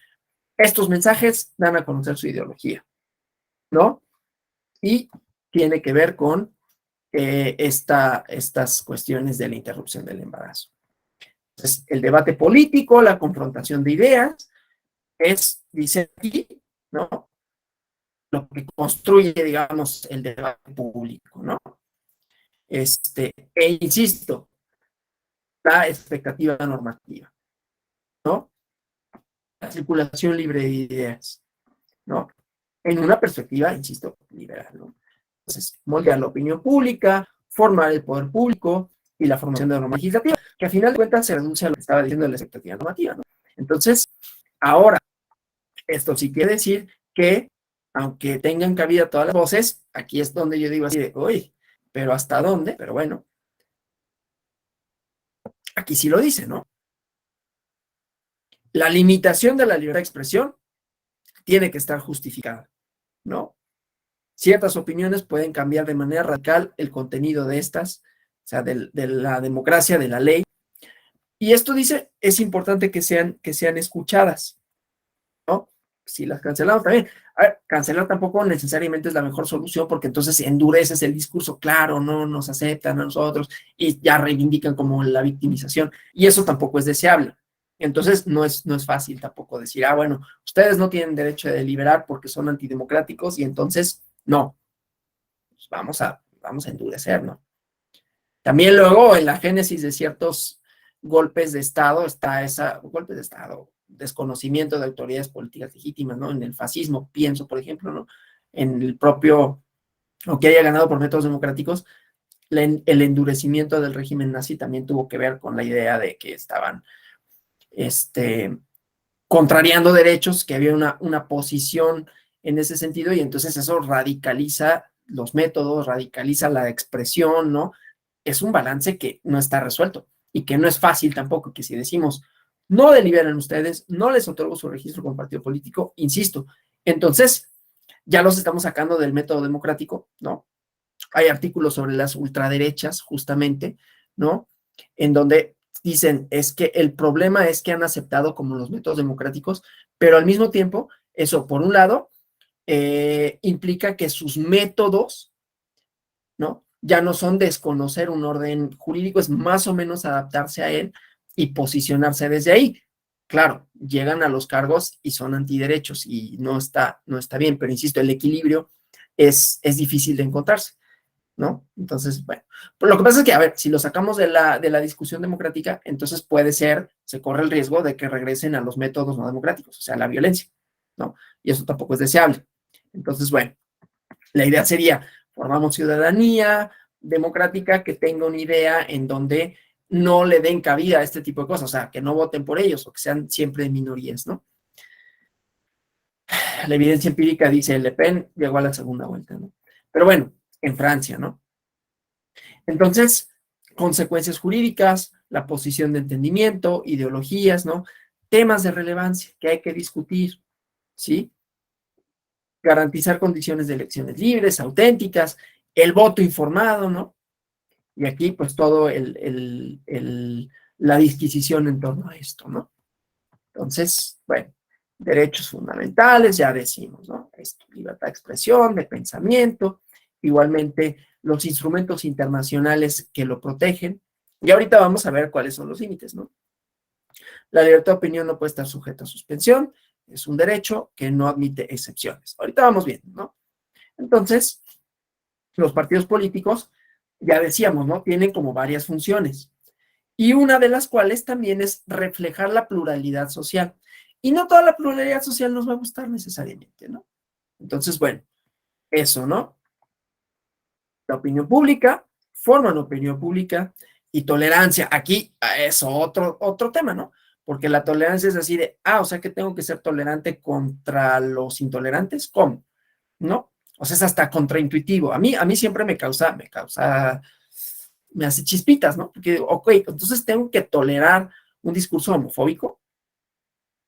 estos mensajes dan a conocer su ideología, ¿no? Y tiene que ver con estas cuestiones de la interrupción del embarazo. Entonces, el debate político, la confrontación de ideas, dice aquí, ¿no? Lo que construye, digamos, el debate público, ¿no? E insisto, la expectativa normativa, ¿no? La circulación libre de ideas, ¿no? En una perspectiva, insisto, liberal, ¿no? Entonces, moldear la opinión pública, formar el poder público y la formación de norma legislativa, que al final de cuentas se reduce a lo que estaba diciendo de la expectativa normativa, ¿no? Entonces, ahora, esto sí quiere decir que, aunque tengan cabida todas las voces, aquí es donde yo digo así de, uy, pero ¿hasta dónde? Pero bueno, aquí sí lo dice, ¿no? La limitación de la libertad de expresión tiene que estar justificada, ¿no? Ciertas opiniones pueden cambiar de manera radical el contenido de estas, o sea, de la democracia, de la ley. Y esto dice, es importante que sean escuchadas, ¿no? Si las cancelamos también. A ver, cancelar tampoco necesariamente es la mejor solución, porque entonces endureces el discurso, claro, no nos aceptan a nosotros y ya reivindican como la victimización. Y eso tampoco es deseable. Entonces no es fácil tampoco decir, bueno, ustedes no tienen derecho a deliberar porque son antidemocráticos y entonces no. Pues vamos a endurecer, ¿no? También luego en la génesis de ciertos golpes de Estado está golpes de Estado, desconocimiento de autoridades políticas legítimas, ¿no? En el fascismo, pienso, por ejemplo, ¿no? En el propio, aunque haya ganado por métodos democráticos, el endurecimiento del régimen nazi también tuvo que ver con la idea de que estaban contrariando derechos, que había una posición en ese sentido, y entonces eso radicaliza los métodos, radicaliza la expresión, ¿no? Es un balance que no está resuelto y que no es fácil tampoco, que si decimos, no deliberan ustedes, no les otorgo su registro como partido político, insisto, entonces ya los estamos sacando del método democrático, ¿no? Hay artículos sobre las ultraderechas, justamente, ¿no? En donde dicen, es que el problema es que han aceptado como los métodos democráticos, pero al mismo tiempo, eso, por un lado, implica que sus métodos, ¿no? Ya no son desconocer un orden jurídico, es más o menos adaptarse a él y posicionarse desde ahí. Claro, llegan a los cargos y son antiderechos y no está bien, pero insisto, el equilibrio es difícil de encontrarse, ¿no? Entonces, bueno, pero lo que pasa es que, a ver, si lo sacamos de la discusión democrática, entonces puede ser, se corre el riesgo de que regresen a los métodos no democráticos, o sea, la violencia, ¿no? Y eso tampoco es deseable. Entonces, bueno, la idea sería, formamos ciudadanía democrática que tenga una idea en donde no le den cabida a este tipo de cosas, o sea, que no voten por ellos o que sean siempre minorías, ¿no? La evidencia empírica dice, Le Pen llegó a la segunda vuelta, ¿no? Pero bueno, en Francia, ¿no? Entonces, consecuencias jurídicas, la posición de entendimiento, ideologías, ¿no? Temas de relevancia que hay que discutir, ¿sí? Garantizar condiciones de elecciones libres, auténticas, el voto informado, ¿no? Y aquí, pues, todo la disquisición en torno a esto, ¿no? Entonces, bueno, derechos fundamentales, ya decimos, ¿no? Esto, libertad de expresión, de pensamiento, igualmente los instrumentos internacionales que lo protegen. Y ahorita vamos a ver cuáles son los límites, ¿no? La libertad de opinión no puede estar sujeta a suspensión, es un derecho que no admite excepciones. Ahorita vamos viendo, ¿no? Entonces, los partidos políticos, ya decíamos, ¿no? Tienen como varias funciones. Y una de las cuales también es reflejar la pluralidad social. Y no toda la pluralidad social nos va a gustar necesariamente, ¿no? Entonces, bueno, eso, ¿no? La opinión pública, forman opinión pública y tolerancia. Aquí es otro tema, ¿no? Porque la tolerancia es así de, o sea que tengo que ser tolerante contra los intolerantes, ¿cómo? ¿No? O sea, es hasta contraintuitivo. A mí siempre me hace chispitas, ¿no? Porque, ok, entonces tengo que tolerar un discurso homofóbico. O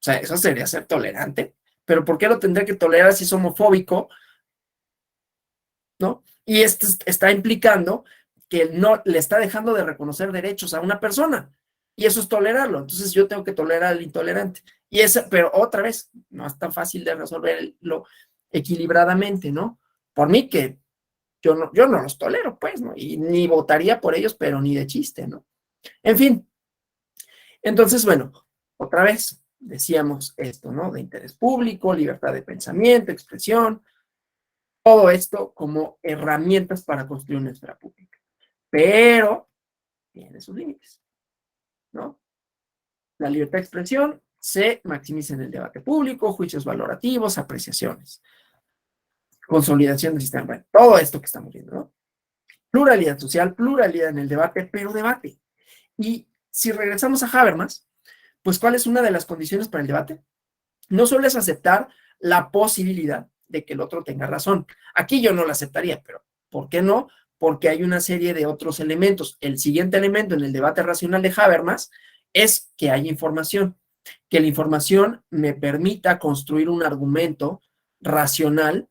sea, eso sería ser tolerante. Pero ¿por qué lo tendré que tolerar si es homofóbico? ¿No? Y esto está implicando que no le está dejando de reconocer derechos a una persona. Y eso es tolerarlo. Entonces yo tengo que tolerar al intolerante. Pero otra vez, no es tan fácil de resolverlo equilibradamente, ¿no? Por mí que yo no los tolero, pues, ¿no? Y ni votaría por ellos, pero ni de chiste, ¿no? En fin. Entonces, bueno, otra vez decíamos esto, ¿no? De interés público, libertad de pensamiento, expresión, todo esto como herramientas para construir una esfera pública. Pero tiene sus límites, ¿no? La libertad de expresión se maximiza en el debate público, juicios valorativos, apreciaciones, consolidación del sistema, bueno, todo esto que estamos viendo, ¿no? Pluralidad social, pluralidad en el debate, pero debate. Y si regresamos a Habermas, pues ¿cuál es una de las condiciones para el debate? No solo es aceptar la posibilidad de que el otro tenga razón. Aquí yo no la aceptaría, pero ¿por qué no? Porque hay una serie de otros elementos. El siguiente elemento en el debate racional de Habermas es que hay información, que la información me permita construir un argumento racional,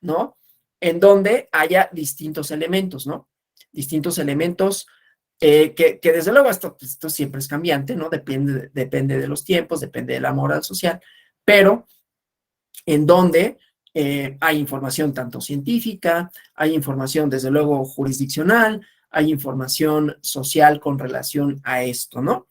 ¿no? En donde haya distintos elementos, ¿no? Distintos elementos que desde luego esto siempre es cambiante, ¿no? Depende de los tiempos, depende de la moral social, pero en donde hay información tanto científica, hay información desde luego jurisdiccional, hay información social con relación a esto, ¿no?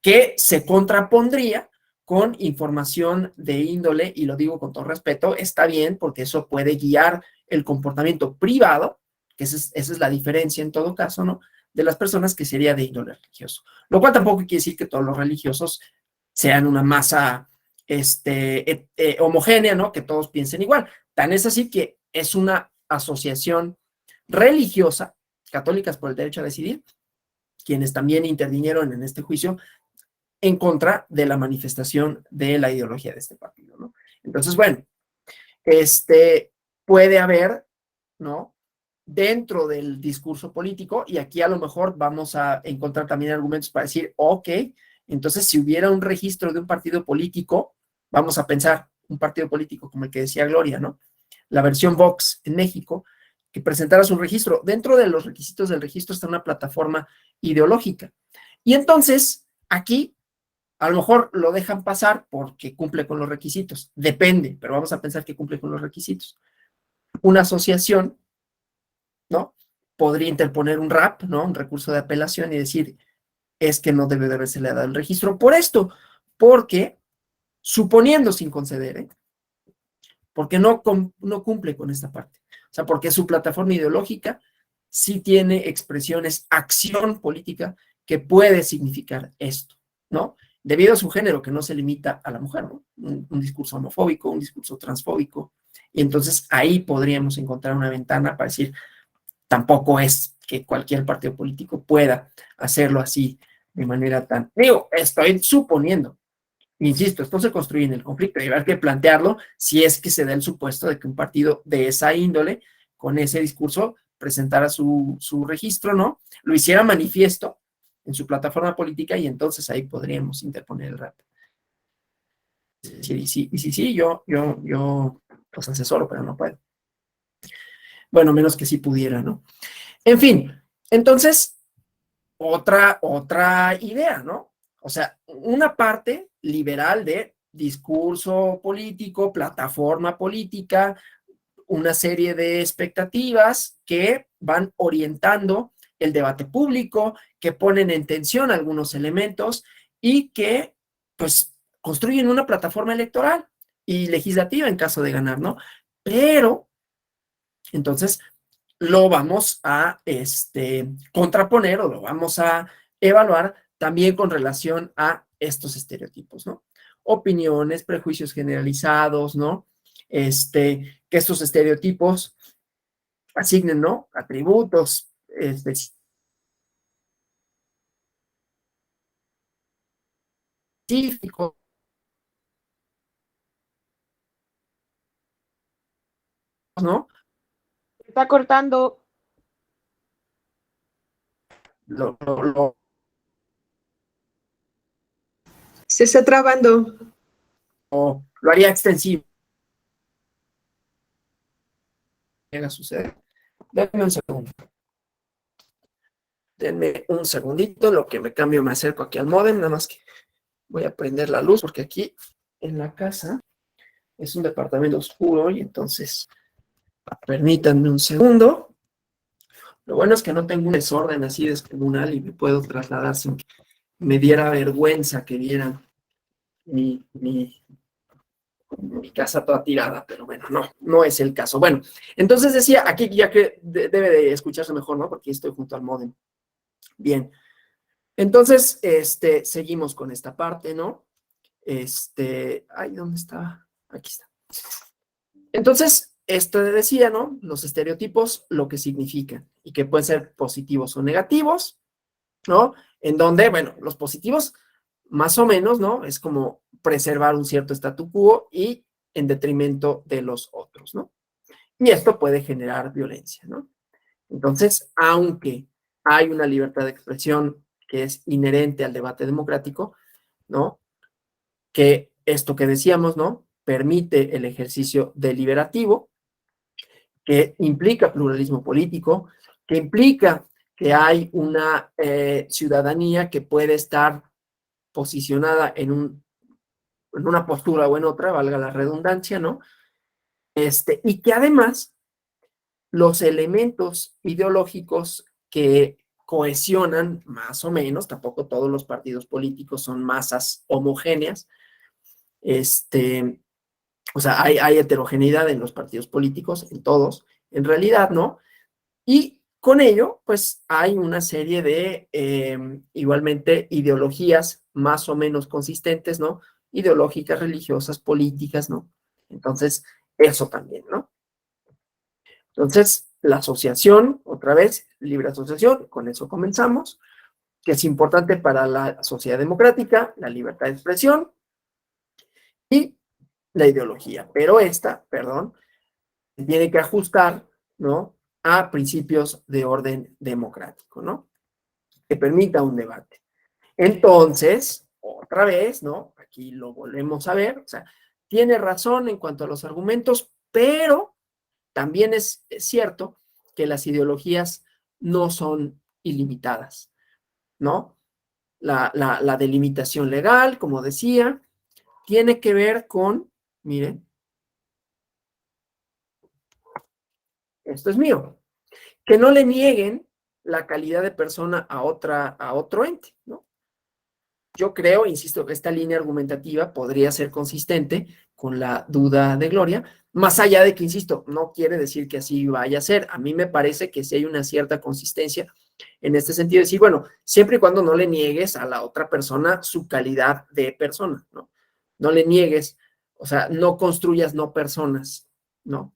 Que se contrapondría con información de índole, y lo digo con todo respeto, está bien porque eso puede guiar el comportamiento privado, que esa es la diferencia en todo caso, ¿no? De las personas, que sería de índole religioso. Lo cual tampoco quiere decir que todos los religiosos sean una masa homogénea, ¿no? Que todos piensen igual. Tan es así que es una asociación religiosa, Católicas por el Derecho a Decidir, quienes también intervinieron en este juicio en contra de la manifestación de la ideología de este partido, ¿no? Entonces, bueno, puede haber, ¿no? Dentro del discurso político, y aquí a lo mejor vamos a encontrar también argumentos para decir, ok, entonces si hubiera un registro de un partido político, vamos a pensar un partido político como el que decía Gloria, ¿no? La versión Vox en México, que presentara su registro. Dentro de los requisitos del registro está una plataforma ideológica. Y entonces, aquí, a lo mejor lo dejan pasar porque cumple con los requisitos. Depende, pero vamos a pensar que cumple con los requisitos. Una asociación, ¿no? Podría interponer un RAP, ¿no? Un recurso de apelación y decir, es que no debe de haberse le dado el registro por esto, porque, suponiendo sin conceder, porque no cumple con esta parte. O sea, porque su plataforma ideológica sí tiene expresiones, acción política que puede significar esto, ¿no? Debido a su género, que no se limita a la mujer, ¿no? Un discurso homofóbico, un discurso transfóbico, y entonces ahí podríamos encontrar una ventana para decir, tampoco es que cualquier partido político pueda hacerlo así de manera tan... Digo, estoy suponiendo, insisto, esto se construye en el conflicto y habrá que plantearlo si es que se da el supuesto de que un partido de esa índole, con ese discurso, presentara su registro, ¿no? Lo hiciera manifiesto en su plataforma política y entonces ahí podríamos interponer el RAP. Sí, yo los asesoro, pero no puedo. Bueno, menos que sí pudiera, ¿no? En fin, entonces, otra idea, ¿no? O sea, una parte liberal de discurso político, plataforma política, una serie de expectativas que van orientando el debate público, que ponen en tensión algunos elementos y que, pues, construyen una plataforma electoral y legislativa en caso de ganar, ¿no? Pero, entonces, lo vamos a contraponer o lo vamos a evaluar también con relación a estos estereotipos, ¿no? Opiniones, prejuicios generalizados, ¿no? Que estos estereotipos asignen, ¿no? Atributos específicos, ¿no? Está cortando. Lo Se está trabando. haría extensivo. Llega a suceder. Denme un segundo. Denme un segundito, lo que me cambio, me acerco aquí al módem, nada más que voy a prender la luz porque aquí en la casa es un departamento oscuro y entonces permítanme un segundo. Lo bueno es que no tengo un desorden así descomunal y me puedo trasladar sin que me diera vergüenza que vieran mi casa toda tirada, pero bueno, no es el caso. Bueno, entonces decía, aquí ya que debe de escucharse mejor, ¿no? Porque estoy junto al módem. Bien. Entonces, seguimos con esta parte, ¿no? Ay, ¿dónde estaba? Aquí está. Entonces, esto decía, ¿no? Los estereotipos, lo que significan y que pueden ser positivos o negativos, ¿no? En donde, bueno, los positivos, más o menos, ¿no? Es como preservar un cierto statu quo y en detrimento de los otros, ¿no? Y esto puede generar violencia, ¿no? Entonces, aunque hay una libertad de expresión que es inherente al debate democrático, ¿no? Que esto que decíamos, ¿no? Permite el ejercicio deliberativo, que implica pluralismo político, que implica que hay una ciudadanía que puede estar posicionada en una postura o en otra, valga la redundancia, ¿no? Y que además los elementos ideológicos que cohesionan más o menos, tampoco todos los partidos políticos son masas homogéneas, o sea, hay heterogeneidad en los partidos políticos, en todos, en realidad, ¿no? Y con ello, pues hay una serie de, igualmente, ideologías más o menos consistentes, ¿no? Ideológicas, religiosas, políticas, ¿no? Entonces, eso también, ¿no? Entonces, la asociación, otra vez, libre asociación, con eso comenzamos, que es importante para la sociedad democrática, la libertad de expresión y la ideología, pero perdón, se tiene que ajustar, ¿no?, a principios de orden democrático, ¿no?, que permita un debate. Entonces, otra vez, ¿no?, aquí lo volvemos a ver, o sea, tiene razón en cuanto a los argumentos, pero también es cierto que las ideologías no son ilimitadas, ¿no? La delimitación legal, como decía, tiene que ver con, miren, esto es mío, que no le nieguen la calidad de persona a otro ente, ¿no? Yo creo, insisto, que esta línea argumentativa podría ser consistente con la duda de Gloria, más allá de que, insisto, no quiere decir que así vaya a ser. A mí me parece que sí hay una cierta consistencia en este sentido, de decir, bueno, siempre y cuando no le niegues a la otra persona su calidad de persona, ¿no? No le niegues, o sea, no construyas no personas, ¿no?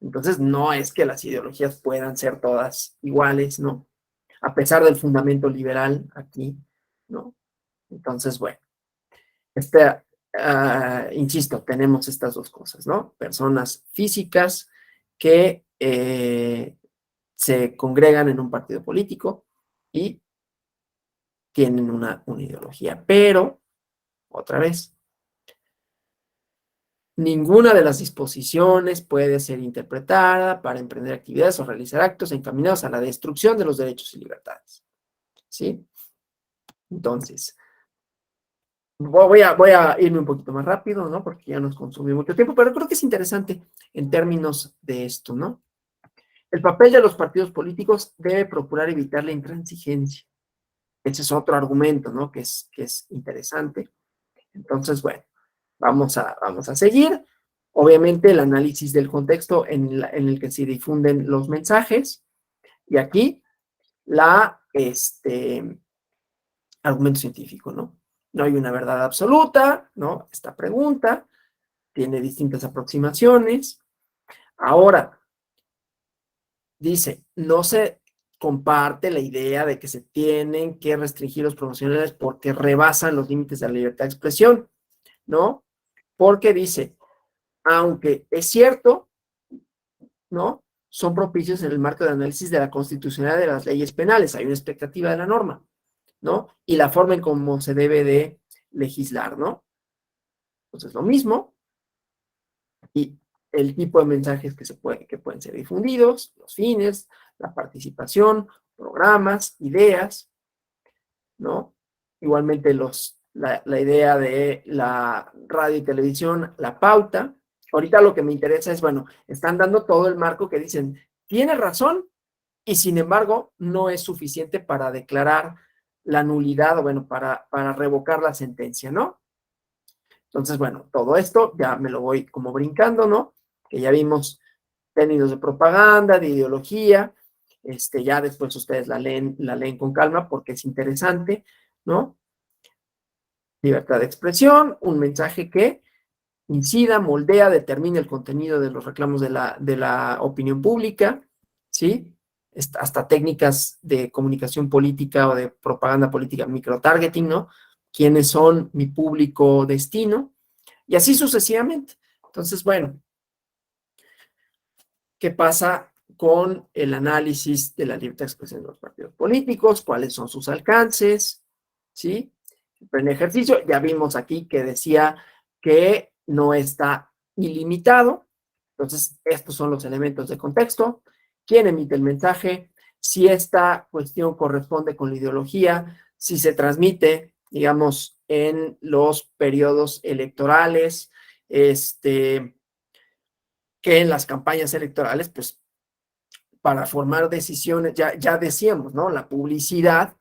Entonces, no es que las ideologías puedan ser todas iguales, ¿no? A pesar del fundamento liberal aquí, ¿no? Entonces, bueno, insisto, tenemos estas dos cosas, ¿no? Personas físicas que se congregan en un partido político y tienen una ideología, pero, otra vez, ninguna de las disposiciones puede ser interpretada para emprender actividades o realizar actos encaminados a la destrucción de los derechos y libertades, ¿sí? Entonces, voy a irme un poquito más rápido, ¿no? Porque ya nos consumió mucho tiempo, pero creo que es interesante en términos de esto, ¿no? El papel de los partidos políticos debe procurar evitar la intransigencia. Ese es otro argumento, ¿no? Que es interesante. Entonces, bueno, vamos a seguir. Obviamente, el análisis del contexto en el que se difunden los mensajes. Y aquí, argumento científico, ¿no? No hay una verdad absoluta, ¿no? Esta pregunta tiene distintas aproximaciones. Ahora, dice, no se comparte la idea de que se tienen que restringir los promocionales porque rebasan los límites de la libertad de expresión, ¿no? Porque dice, aunque es cierto, ¿no?, son propicios en el marco de análisis de la constitucionalidad de las leyes penales, hay una expectativa de la norma, ¿no? Y la forma en cómo se debe de legislar, ¿no? Entonces, lo mismo, y el tipo de mensajes que pueden ser difundidos, los fines, la participación, programas, ideas, ¿no? Igualmente la idea de la radio y televisión, la pauta. Ahorita lo que me interesa es, bueno, están dando todo el marco que dicen, tiene razón, y sin embargo no es suficiente para declarar la nulidad o, bueno, para revocar la sentencia, ¿no? Entonces, bueno, todo esto ya me lo voy como brincando, ¿no? Que ya vimos términos de propaganda, de ideología, ya después ustedes la leen con calma porque es interesante, ¿no? Libertad de expresión, un mensaje que incida, moldea, determina el contenido de los reclamos de la opinión pública, ¿sí? Hasta técnicas de comunicación política o de propaganda política, microtargeting, ¿no? ¿Quiénes son mi público destino? Y así sucesivamente. Entonces, bueno, ¿qué pasa con el análisis de la libertad de expresión de los partidos políticos? ¿Cuáles son sus alcances? ¿Sí? En ejercicio, ya vimos aquí que decía que no está ilimitado. Entonces, estos son los elementos de contexto. ¿Quién emite el mensaje? Si esta cuestión corresponde con la ideología, si se transmite, digamos, en los periodos electorales, que en las campañas electorales, pues, para formar decisiones, ya decíamos, ¿no? La publicidad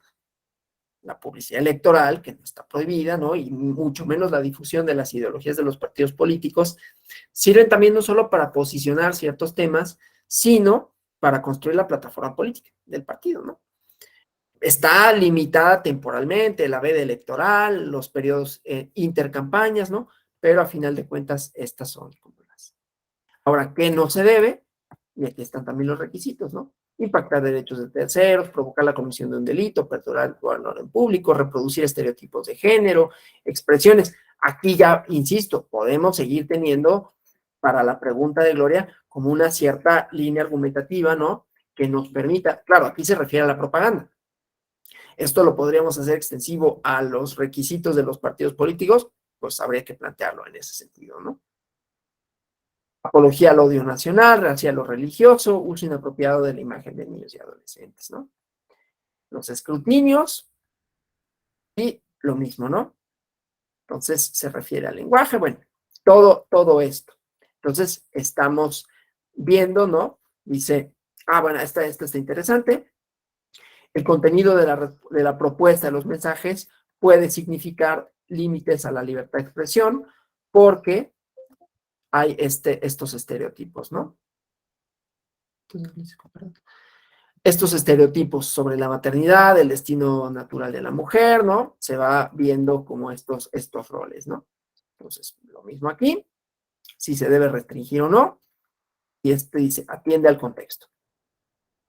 electoral, que no está prohibida, ¿no? Y mucho menos la difusión de las ideologías de los partidos políticos, sirven también no solo para posicionar ciertos temas, sino para construir la plataforma política del partido, ¿no? Está limitada temporalmente la veda electoral, los periodos intercampañas, ¿no? Pero a final de cuentas, estas son como las. Ahora, ¿qué no se debe? Y aquí están también los requisitos, ¿no? Impactar derechos de terceros, provocar la comisión de un delito, perturbar el orden público, reproducir estereotipos de género, expresiones. Aquí ya, insisto, podemos seguir teniendo para la pregunta de Gloria como una cierta línea argumentativa, ¿no? Que nos permita, claro, aquí se refiere a la propaganda. Esto lo podríamos hacer extensivo a los requisitos de los partidos políticos, pues habría que plantearlo en ese sentido, ¿no? Apología al odio nacional, hacia lo religioso, uso inapropiado de la imagen de niños y adolescentes, ¿no? Los escrutinios y lo mismo, ¿no? Entonces se refiere al lenguaje, bueno, todo esto. Entonces estamos viendo, ¿no? Dice, bueno, esta está interesante. El contenido de la propuesta de los mensajes puede significar límites a la libertad de expresión porque hay estos estereotipos, ¿no? Estos estereotipos sobre la maternidad, el destino natural de la mujer, ¿no? Se va viendo como estos roles, ¿no? Entonces, lo mismo aquí, si se debe restringir o no, y dice, atiende al contexto,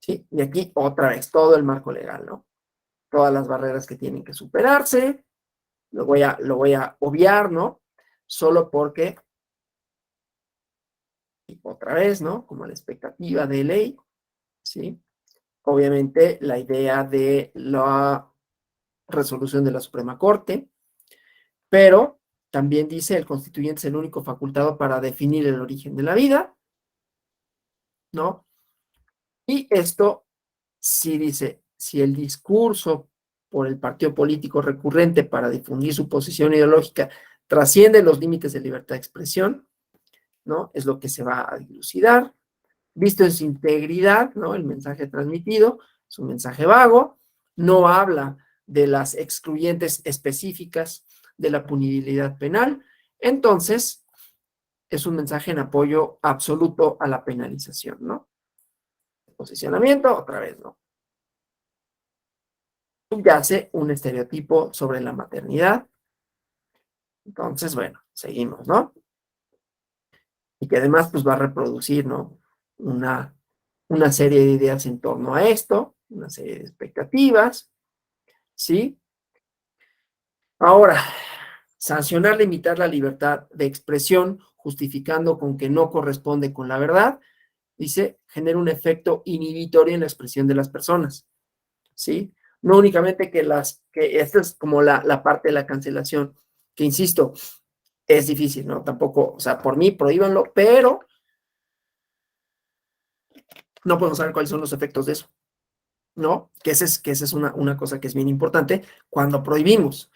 ¿sí? Y aquí, otra vez, todo el marco legal, ¿no? Todas las barreras que tienen que superarse, lo voy a obviar, ¿no? Solo porque, y otra vez, ¿no? Como la expectativa de ley, ¿sí? Obviamente, la idea de la resolución de la Suprema Corte, pero también dice el constituyente es el único facultado para definir el origen de la vida, ¿no? Y esto sí dice, si el discurso por el partido político recurrente para difundir su posición ideológica trasciende los límites de libertad de expresión, ¿no? Es lo que se va a dilucidar. Visto en su integridad, ¿no? El mensaje transmitido es un mensaje vago, no habla de las excluyentes específicas de la punibilidad penal, entonces es un mensaje en apoyo absoluto a la penalización, ¿no? Posicionamiento, otra vez, ¿no? Subyace un estereotipo sobre la maternidad. Entonces, bueno, seguimos, ¿no? Y que además, pues, va a reproducir, ¿no? Una serie de ideas en torno a esto, una serie de expectativas, ¿sí? Ahora, sancionar, limitar la libertad de expresión, justificando con que no corresponde con la verdad, dice, genera un efecto inhibitorio en la expresión de las personas, ¿sí? No únicamente que esta es como la parte de la cancelación, que insisto, es difícil, ¿no? Tampoco, o sea, por mí, prohíbanlo, pero no podemos saber cuáles son los efectos de eso, ¿no? Que esa es una cosa que es bien importante cuando prohibimos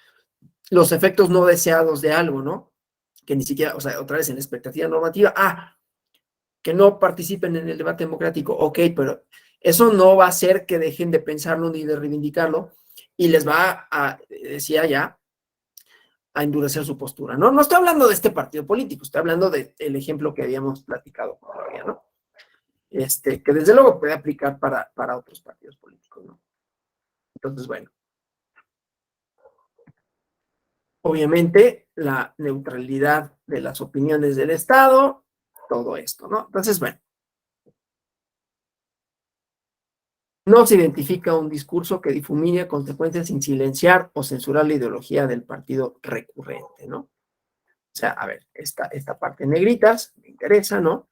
los efectos no deseados de algo, ¿no? Que ni siquiera, o sea, otra vez en la expectativa normativa, que no participen en el debate democrático, ok, pero eso no va a hacer que dejen de pensarlo ni de reivindicarlo y les va a, decía ya, a endurecer su postura, ¿no? No estoy hablando de este partido político, estoy hablando del ejemplo que habíamos platicado con Gloria, ¿no? Que desde luego puede aplicar para otros partidos políticos, ¿no? Entonces, bueno. Obviamente, la neutralidad de las opiniones del Estado, todo esto, ¿no? Entonces, bueno. No se identifica un discurso que difumine consecuencias sin silenciar o censurar la ideología del partido recurrente, ¿no? O sea, a ver, esta parte en negritas, me interesa, ¿no?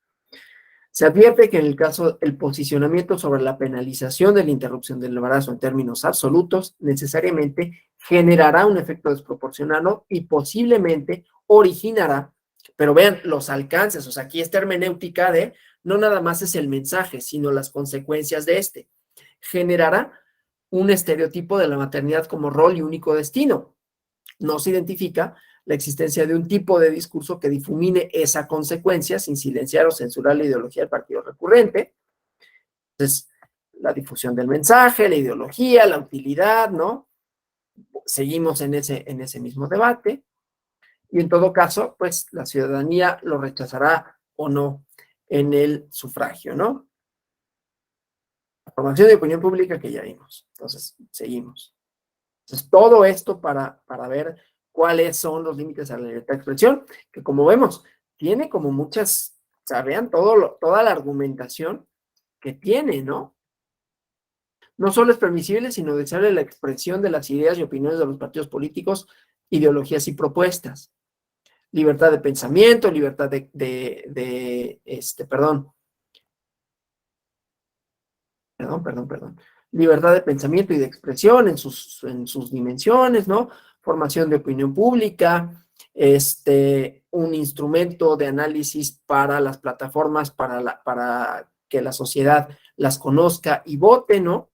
Se advierte que en el caso el posicionamiento sobre la penalización de la interrupción del embarazo en términos absolutos necesariamente generará un efecto desproporcionado y posiblemente originará, pero vean los alcances, o sea, aquí esta hermenéutica de no nada más es el mensaje, sino las consecuencias de este. Generará un estereotipo de la maternidad como rol y único destino. No se identifica la existencia de un tipo de discurso que difumine esa consecuencia sin silenciar o censurar la ideología del partido recurrente. Entonces, la difusión del mensaje, la ideología, la utilidad, ¿no? Seguimos en ese mismo debate. Y en todo caso, pues la ciudadanía lo rechazará o no en el sufragio, ¿no? La formación de opinión pública que ya vimos. Entonces, seguimos. Entonces, todo esto para ver cuáles son los límites a la libertad de expresión, que como vemos, tiene como muchas, o sea, vean toda la argumentación que tiene, ¿no? No solo es permisible, sino deseable la expresión de las ideas y opiniones de los partidos políticos, ideologías y propuestas, libertad de pensamiento, libertad libertad de pensamiento y de expresión en sus dimensiones, ¿no? Formación de opinión pública, un instrumento de análisis para las plataformas, para que la sociedad las conozca y vote, ¿no?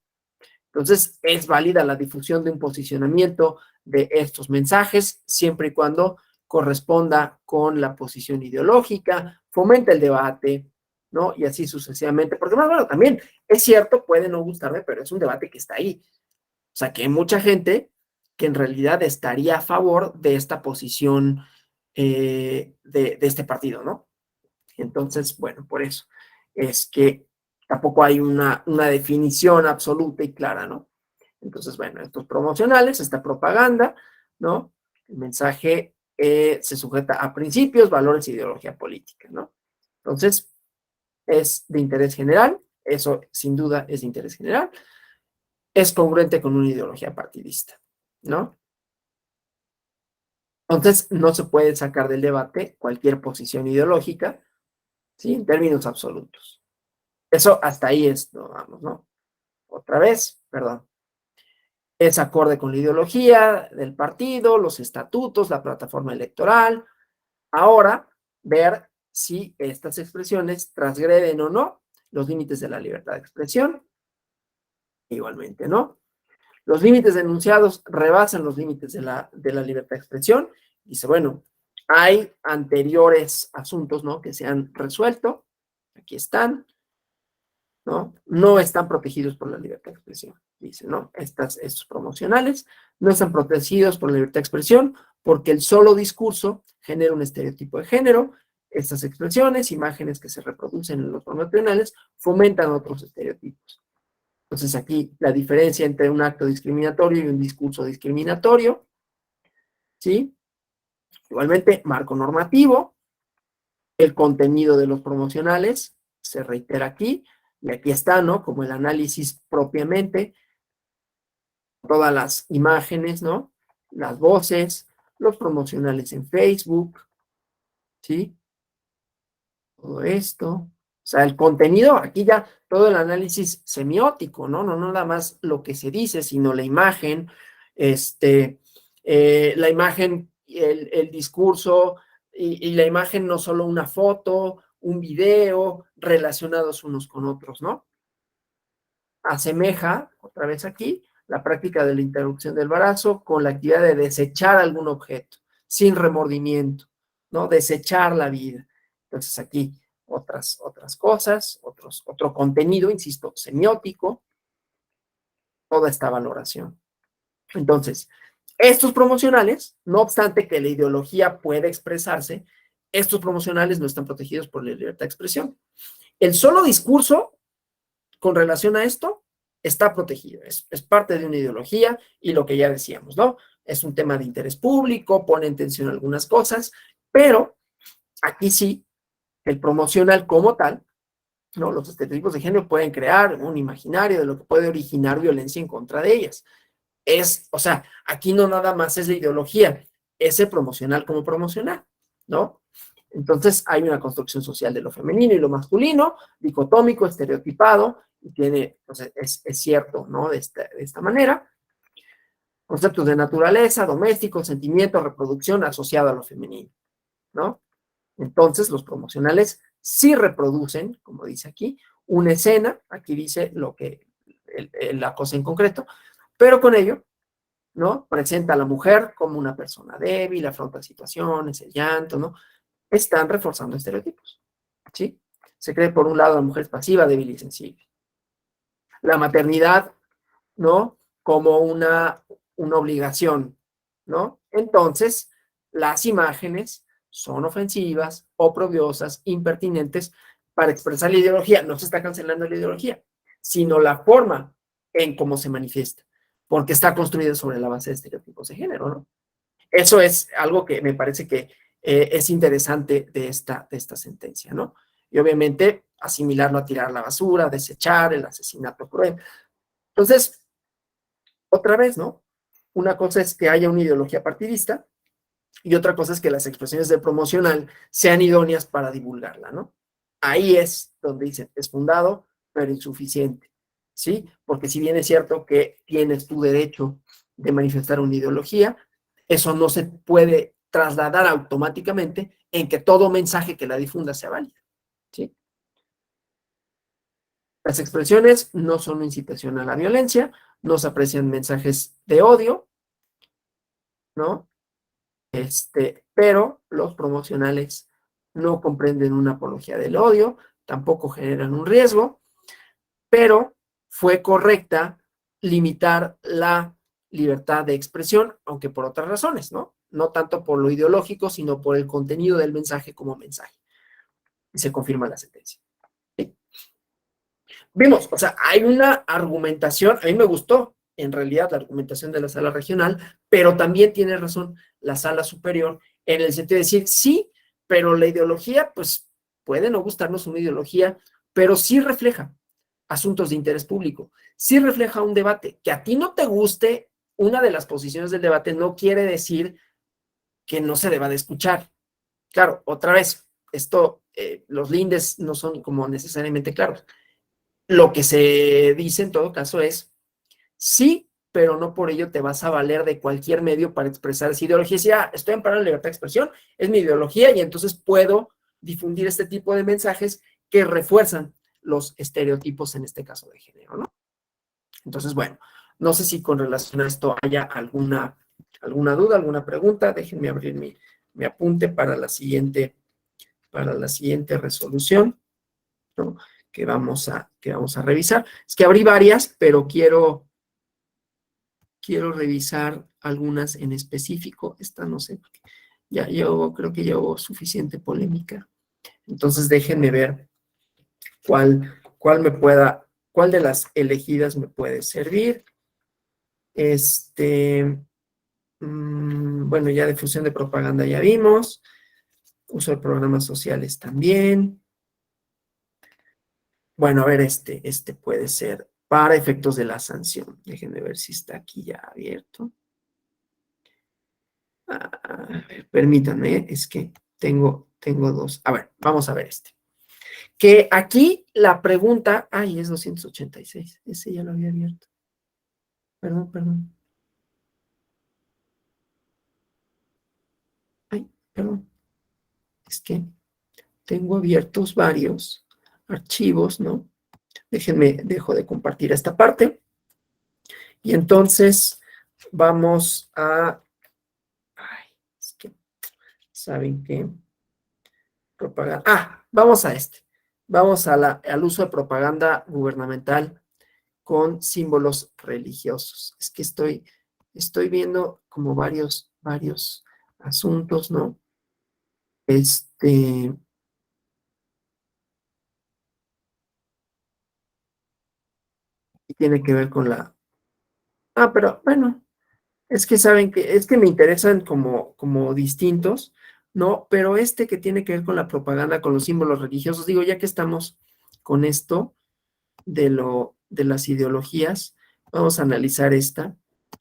Entonces, es válida la difusión de un posicionamiento de estos mensajes, siempre y cuando corresponda con la posición ideológica, fomenta el debate, ¿no? Y así sucesivamente, porque más bueno, también es cierto, puede no gustarme, pero es un debate que está ahí. O sea, que hay mucha gente que en realidad estaría a favor de esta posición de este partido, ¿no? Entonces, bueno, por eso es que tampoco hay una definición absoluta y clara, ¿no? Entonces, bueno, estos promocionales, esta propaganda, ¿no? El mensaje se sujeta a principios, valores e ideología política, ¿no? Entonces, es de interés general, eso sin duda es de interés general, es congruente con una ideología partidista, ¿no? Entonces, no se puede sacar del debate cualquier posición ideológica, ¿sí? En términos absolutos. Eso hasta ahí es, no, vamos, ¿no? Otra vez, perdón. Es acorde con la ideología del partido, los estatutos, la plataforma electoral. Ahora, ver si estas expresiones transgreden o no los límites de la libertad de expresión. Igualmente, ¿no? Los límites denunciados rebasan los límites de la libertad de expresión. Dice, bueno, hay anteriores asuntos, ¿no? Que se han resuelto. Aquí están, ¿no? No están protegidos por la libertad de expresión. Dice, ¿no? Estos promocionales no están protegidos por la libertad de expresión porque el solo discurso genera un estereotipo de género. Estas expresiones, imágenes que se reproducen en los promocionales, fomentan otros estereotipos. Entonces aquí la diferencia entre un acto discriminatorio y un discurso discriminatorio, ¿sí? Igualmente, marco normativo, el contenido de los promocionales, se reitera aquí, y aquí está, ¿no? Como el análisis propiamente, todas las imágenes, ¿no? Las voces, los promocionales en Facebook, ¿sí? Todo esto. O sea, el contenido, aquí ya todo el análisis semiótico, ¿no? No nada más lo que se dice, sino la imagen, la imagen, el discurso, y la imagen no solo una foto, un video, relacionados unos con otros, ¿no? Asemeja, otra vez aquí, la práctica de la interrupción del embarazo con la actividad de desechar algún objeto, sin remordimiento, ¿no? Desechar la vida. Entonces aquí otras cosas, otro contenido, insisto, semiótico, toda esta valoración. Entonces, estos promocionales, no obstante que la ideología puede expresarse, estos promocionales no están protegidos por la libertad de expresión. El solo discurso con relación a esto está protegido, es parte de una ideología y lo que ya decíamos, ¿no? Es un tema de interés público, pone en tensión algunas cosas, pero aquí sí, el promocional como tal, ¿no? Los estereotipos de género pueden crear un imaginario de lo que puede originar violencia en contra de ellas. O sea, aquí no nada más es la ideología, es el promocional como promocional, ¿no? Entonces hay una construcción social de lo femenino y lo masculino, dicotómico, estereotipado, y tiene, pues es cierto, ¿no? De esta manera. Conceptos de naturaleza, doméstico, sentimiento, reproducción asociado a lo femenino, ¿no? Entonces los promocionales sí reproducen, como dice aquí, una escena, aquí dice la cosa en concreto, pero con ello, ¿no? Presenta a la mujer como una persona débil, afronta situaciones, el llanto, ¿no? Están reforzando estereotipos, ¿sí? Se cree, por un lado, la mujer es pasiva, débil y sensible. La maternidad, ¿no? Como una obligación, ¿no? Entonces, las imágenes son ofensivas, oprobiosas, impertinentes para expresar la ideología. No se está cancelando la ideología, sino la forma en cómo se manifiesta, porque está construida sobre la base de estereotipos de género, ¿no? Eso es algo que me parece que es interesante de esta sentencia, ¿no? Y obviamente asimilarlo a tirar la basura, desechar, el asesinato cruel. Entonces, otra vez, ¿no? Una cosa es que haya una ideología partidista y otra cosa es que las expresiones de promocional sean idóneas para divulgarla, ¿no? Ahí es donde dicen, es fundado, pero insuficiente, ¿sí? Porque si bien es cierto que tienes tu derecho de manifestar una ideología, eso no se puede trasladar automáticamente en que todo mensaje que la difunda sea válido, ¿sí? Las expresiones no son una incitación a la violencia, no se aprecian mensajes de odio, ¿no? Pero los promocionales no comprenden una apología del odio, tampoco generan un riesgo, pero fue correcta limitar la libertad de expresión, aunque por otras razones, ¿no? No tanto por lo ideológico, sino por el contenido del mensaje como mensaje. Y se confirma la sentencia. ¿Sí? Vimos, o sea, hay una argumentación, a mí me gustó en realidad la argumentación de la sala regional, pero también tiene razón la sala superior en el sentido de decir, sí, pero la ideología, pues puede no gustarnos una ideología, pero sí refleja asuntos de interés público, sí refleja un debate. Que a ti no te guste una de las posiciones del debate no quiere decir que no se deba de escuchar. Claro, otra vez, los lindes no son como necesariamente claros. Lo que se dice en todo caso es, sí, pero no por ello te vas a valer de cualquier medio para expresar esa ideología. Si estoy amparado en la libertad de expresión, es mi ideología y entonces puedo difundir este tipo de mensajes que refuerzan los estereotipos, en este caso de género, ¿no? Entonces, bueno, no sé si con relación a esto haya alguna duda, alguna pregunta. Déjenme abrir mi apunte para la siguiente resolución, ¿no? que vamos a revisar. Es que abrí varias, pero quiero revisar algunas en específico. Esta no sé, porque creo que ya hubo suficiente polémica. Entonces déjenme ver cuál de las elegidas me puede servir. Bueno, ya difusión de propaganda ya vimos. Uso de programas sociales también. Bueno, a ver, este puede ser para efectos de la sanción. Déjenme ver si está aquí ya abierto. A ver, permítanme, es que tengo dos. A ver, vamos a ver este. Que aquí la pregunta, es 286, ese ya lo había abierto. Perdón. Perdón. Es que tengo abiertos varios archivos, ¿no? Dejo de compartir esta parte. Y entonces vamos a... es que, ¿saben qué? Propaganda. Vamos a este. Vamos al uso de propaganda gubernamental con símbolos religiosos. Es que estoy viendo como varios asuntos, ¿no? Tiene que ver con la... pero bueno, es que saben es que me interesan como distintos, ¿no? Pero que tiene que ver con la propaganda, con los símbolos religiosos, digo, ya que estamos con esto de las ideologías, vamos a analizar esta,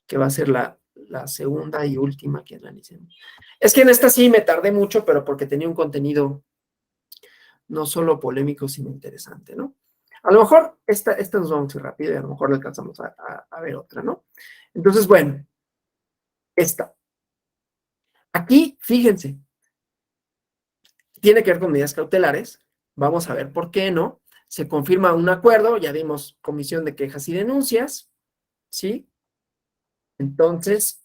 que va a ser la segunda y última que analicemos. Es que en esta sí me tardé mucho, pero porque tenía un contenido no solo polémico, sino interesante, ¿no? A lo mejor esta nos vamos a ir rápido y a lo mejor le alcanzamos a ver otra, ¿no? Entonces, bueno, esta. Aquí, fíjense, tiene que ver con medidas cautelares. Vamos a ver por qué, ¿no? Se confirma un acuerdo, ya vimos comisión de quejas y denuncias, ¿sí? Entonces,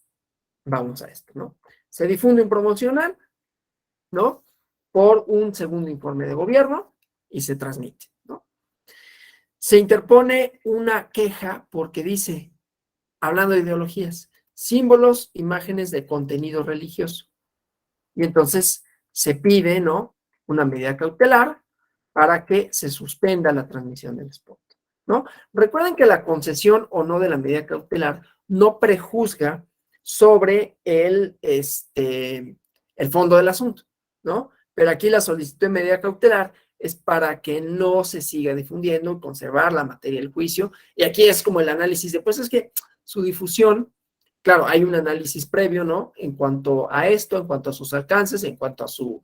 vamos a esto, ¿no? Se difunde un promocional, ¿no? Por un segundo informe de gobierno y se transmite, ¿no? Se interpone una queja porque dice, hablando de ideologías, símbolos, imágenes de contenido religioso. Y entonces se pide, ¿no? Una medida cautelar para que se suspenda la transmisión del spot, ¿no? Recuerden que la concesión o no de la medida cautelar no prejuzga sobre el fondo del asunto, ¿no? Pero aquí la solicitud de medida cautelar es para que no se siga difundiendo, conservar la materia del juicio. Y aquí es como el análisis de, pues es que su difusión claro, hay un análisis previo, ¿no? En cuanto a esto, en cuanto a sus alcances, en cuanto a su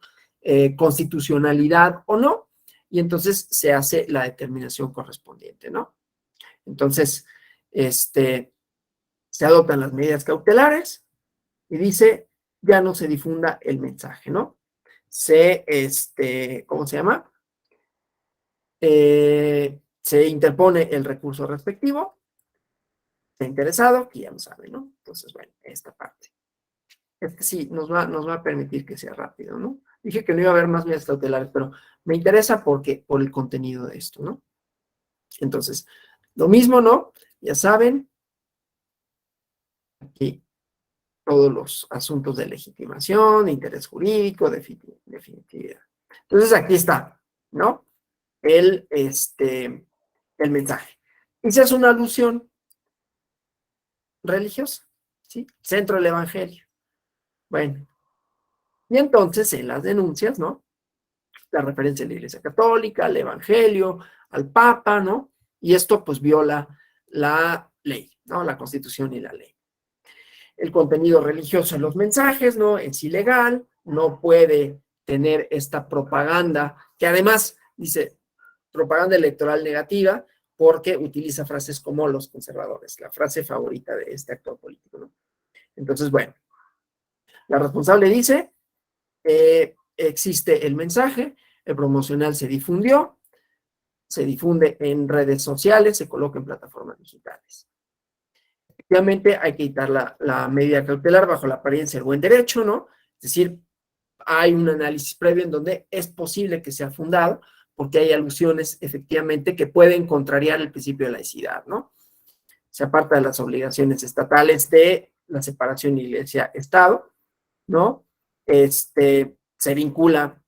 constitucionalidad o no, y entonces se hace la determinación correspondiente, ¿no? Entonces, se adoptan las medidas cautelares y dice, ya no se difunda el mensaje, ¿no? ¿Cómo se llama? Se interpone el recurso respectivo, está interesado, que ya lo sabe, ¿no? Entonces, bueno, esta parte. Es que sí, nos va a permitir que sea rápido, ¿no? Dije que no iba a haber más medidas cautelares, pero me interesa por el contenido de esto, ¿no? Entonces, lo mismo, ¿no? Ya saben, aquí todos los asuntos de legitimación, de interés jurídico, definitividad. Entonces, aquí está, ¿no? El mensaje. Y se hace una alusión religiosa, ¿sí? Centro del Evangelio. Bueno, y entonces en las denuncias, ¿no? La referencia a la Iglesia Católica, al Evangelio, al Papa, ¿no? Y esto pues viola la ley, ¿no? La Constitución y la ley. El contenido religioso en los mensajes, ¿no? Es ilegal, no puede tener esta propaganda, que además dice propaganda electoral negativa, porque utiliza frases como los conservadores, la frase favorita de este actor político, ¿no? Entonces, bueno, la responsable dice, existe el mensaje, el promocional se difundió, se difunde en redes sociales, se coloca en plataformas digitales. Efectivamente, hay que quitar la medida cautelar bajo la apariencia del buen derecho, ¿no? Es decir, hay un análisis previo en donde es posible que sea fundado, porque hay alusiones, efectivamente, que pueden contrariar el principio de laicidad, ¿no? Se aparta de las obligaciones estatales de la separación iglesia-estado, ¿no? Se vincula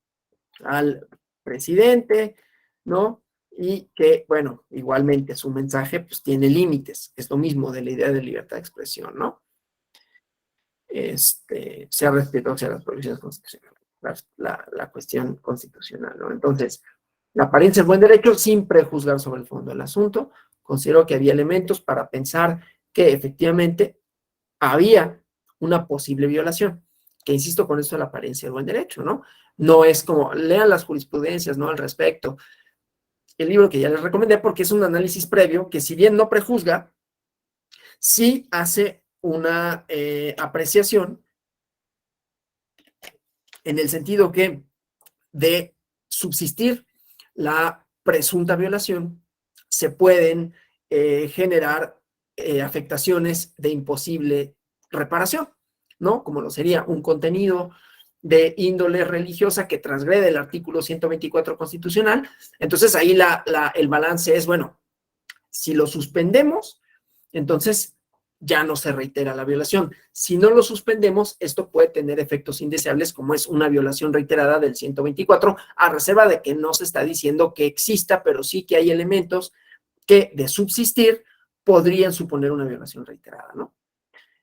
al presidente, ¿no? Y que, bueno, igualmente su mensaje pues tiene límites, es lo mismo de la idea de libertad de expresión, ¿no? Sea respetuosa a las provisiones constitucionales, la cuestión constitucional, ¿no? Entonces, la apariencia del buen derecho, sin prejuzgar sobre el fondo del asunto, consideró que había elementos para pensar que efectivamente había una posible violación, que insisto con esto de la apariencia del buen derecho, ¿no? No es como, lean las jurisprudencias, ¿no? Al respecto. El libro que ya les recomendé, porque es un análisis previo que, si bien no prejuzga, sí hace una apreciación en el sentido que de subsistir la presunta violación, se pueden generar afectaciones de imposible reparación, ¿no? Como lo sería un contenido de índole religiosa que transgrede el artículo 124 constitucional. Entonces ahí el balance es, bueno, si lo suspendemos, entonces ya no se reitera la violación. Si no lo suspendemos, esto puede tener efectos indeseables, como es una violación reiterada del 124, a reserva de que no se está diciendo que exista, pero sí que hay elementos que, de subsistir, podrían suponer una violación reiterada, ¿no?